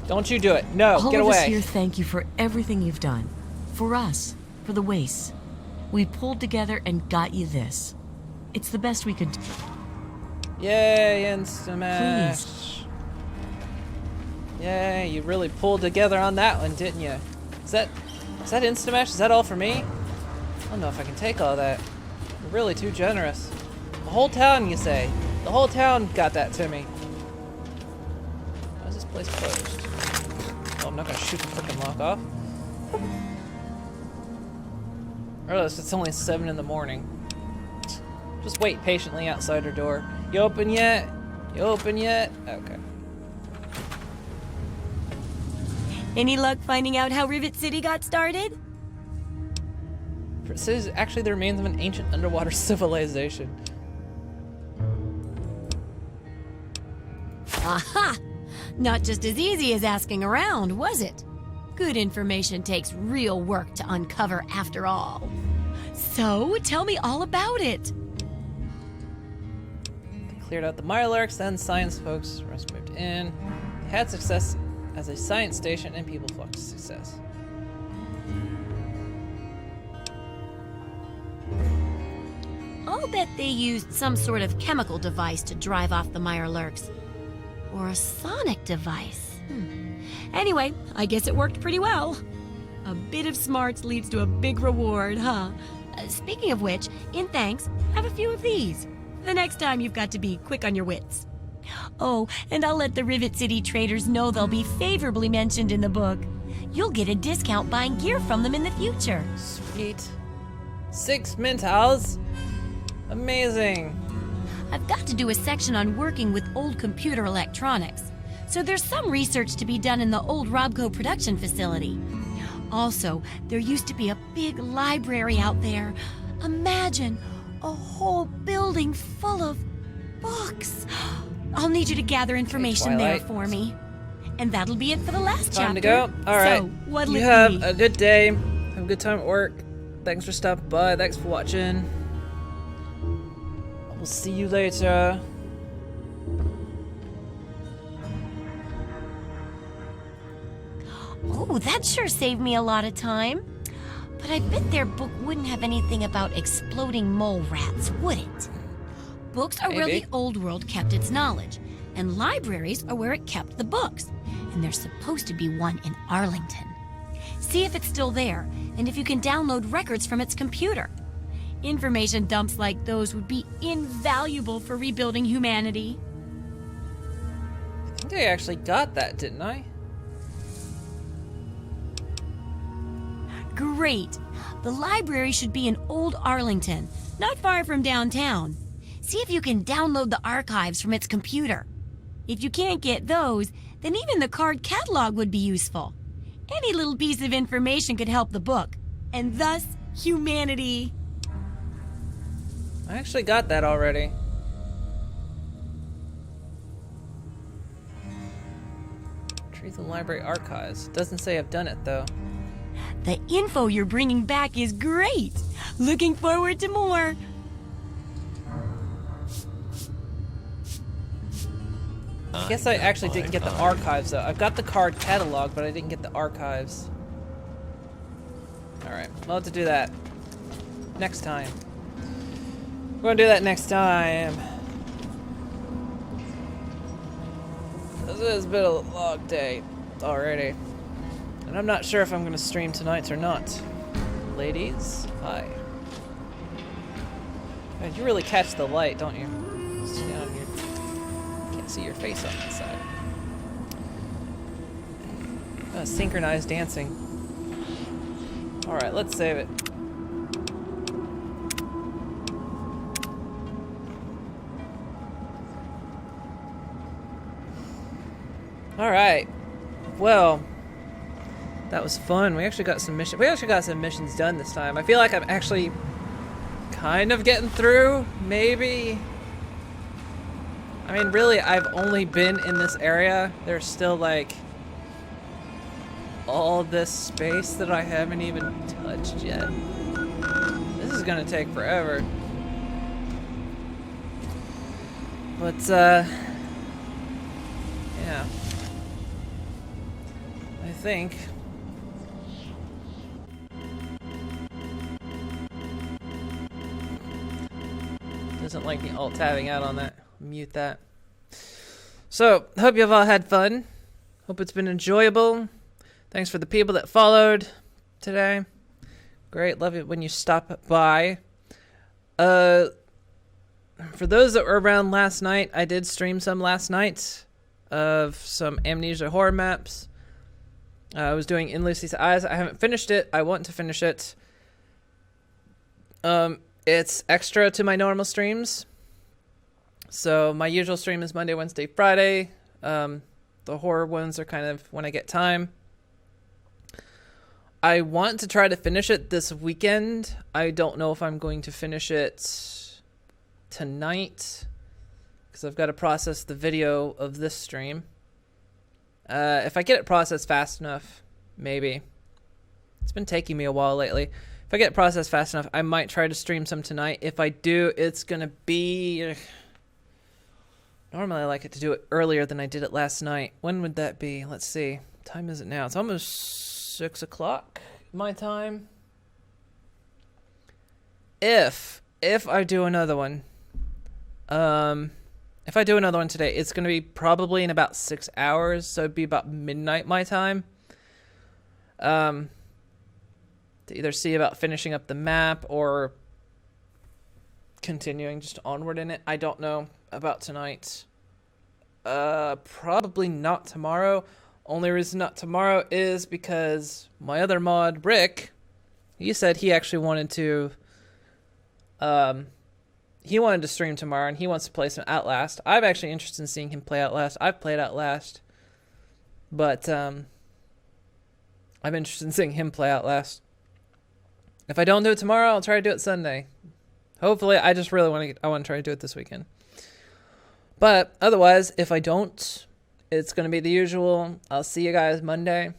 Don't you do it. No, All get of away. us here thank you for everything you've done. For us. For the wastes. We pulled together and got you this. It's the best we could do. Yay, Instamash. Please. Yay, you really pulled together on that one, didn't you? Is that Instamash? Is that all for me? I don't know if I can take all that. You're really too generous. The whole town, you say? The whole town got that to me. Why is this place closed? I'm not gonna shoot the frickin' lock off. Regardless, it's only 7 in the morning. Just wait patiently outside her door. You open yet? You open yet? Okay. Any luck finding out how Rivet City got started? It says actually the remains of an ancient underwater civilization. Aha! Not just as easy as asking around, was it? Good information takes real work to uncover after all. So, tell me all about it. They cleared out the Mirelurks, then science folks. The rest moved in. They had success as a science station, and people flocked to success. I'll bet they used some sort of chemical device to drive off the Mirelurks. Or a sonic device. Anyway, I guess it worked pretty well. A bit of smarts leads to a big reward, huh? Speaking of which, in thanks, have a few of these. The next time you've got to be quick on your wits. Oh, and I'll let the Rivet City traders know they'll be favorably mentioned in the book. You'll get a discount buying gear from them in the future. Sweet. 6 Mentals. Amazing. I've got to do a section on working with old computer electronics, so there's some research to be done in the old Robco production facility. Also, there used to be a big library out there. Imagine a whole building full of books. I'll need you to gather information there for me. And that'll be it for the last chapter. Time to go? Alright. So, what'll you it have be? a good day. Have a good time at work. Thanks for stopping by. Thanks for watching. We'll see you later. Oh, that sure saved me a lot of time. But I bet their book wouldn't have anything about exploding mole rats, would it? Books are where the old world kept its knowledge, and libraries are where it kept the books. And there's supposed to be one in Arlington. See if it's still there, and if you can download records from its computer. Information dumps like those would be invaluable for rebuilding humanity. I think I actually got that, didn't I? Great. The library should be in Old Arlington, not far from downtown. See if you can download the archives from its computer. If you can't get those, then even the card catalog would be useful. Any little piece of information could help the book, and thus humanity. I actually got that already. Retrieve the library archives. Doesn't say I've done it though. The info you're bringing back is great. Looking forward to more. I guess I actually didn't get the archives though. I've got the card catalog, but I didn't get the archives. Alright, we'll have to do that next time. We're gonna do that next time. This has been a long day already. And I'm not sure if I'm gonna stream tonight or not. Ladies, hi. God, you really catch the light, don't you? See down here. Can't see your face on that side. Synchronized dancing. Alright, let's save it. Alright. Well, that was fun. We actually got some missions done this time. I feel like I'm actually kind of getting through, maybe. I mean, really, I've only been in this area. There's still like all this space that I haven't even touched yet. This is gonna take forever. But yeah. I think doesn't like me alt-tabbing out on that. Mute that. So, hope you've all had fun. Hope it's been enjoyable. Thanks for the people that followed today. Great, love it when you stop by. For those that were around last night, I did stream some last night of some Amnesia horror maps. I was doing In Lucy's Eyes. I haven't finished it. I want to finish it. It's extra to my normal streams. So my usual stream is Monday, Wednesday, Friday. The horror ones are kind of when I get time. I want to try to finish it this weekend. I don't know if I'm going to finish it tonight, because I've got to process the video of this stream. If I get it processed fast enough, maybe. It's been taking me a while lately. If I get it processed fast enough, I might try to stream some tonight. If I do, it's going to be... Normally I like it to do it earlier than I did it last night. When would that be? Let's see. What time is it now? It's almost 6 o'clock my time. If I do another one, if I do another one today, it's going to be probably in about 6 hours, so it'd be about midnight my time. To either see about finishing up the map or continuing just onward in it. I don't know about tonight. Probably not tomorrow. Only reason not tomorrow is because my other mod, Rick, he said he actually wanted to, stream tomorrow, and he wants to play some Outlast. I'm actually interested in seeing him play Outlast. I've played Outlast, but I'm interested in seeing him play Outlast. If I don't do it tomorrow, I'll try to do it Sunday. Hopefully, I just really want to try to do it this weekend. But otherwise, if I don't, it's going to be the usual. I'll see you guys Monday.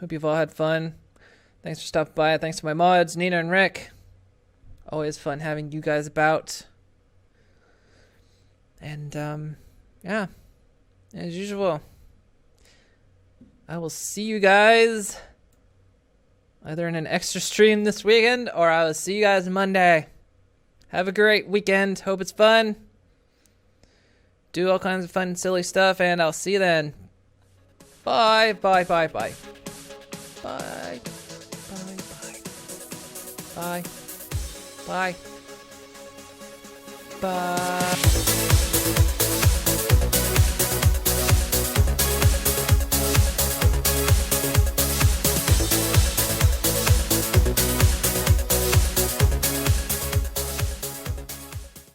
Hope you've all had fun. Thanks for stopping by. Thanks to my mods, Nina and Rick. Always fun having you guys about. And, yeah. As usual, I will see you guys either in an extra stream this weekend, or I will see you guys Monday. Have a great weekend. Hope it's fun. Do all kinds of fun, silly stuff, and I'll see you then. Bye, bye, bye, bye. Bye. Bye, bye. Bye. Bye. Bye.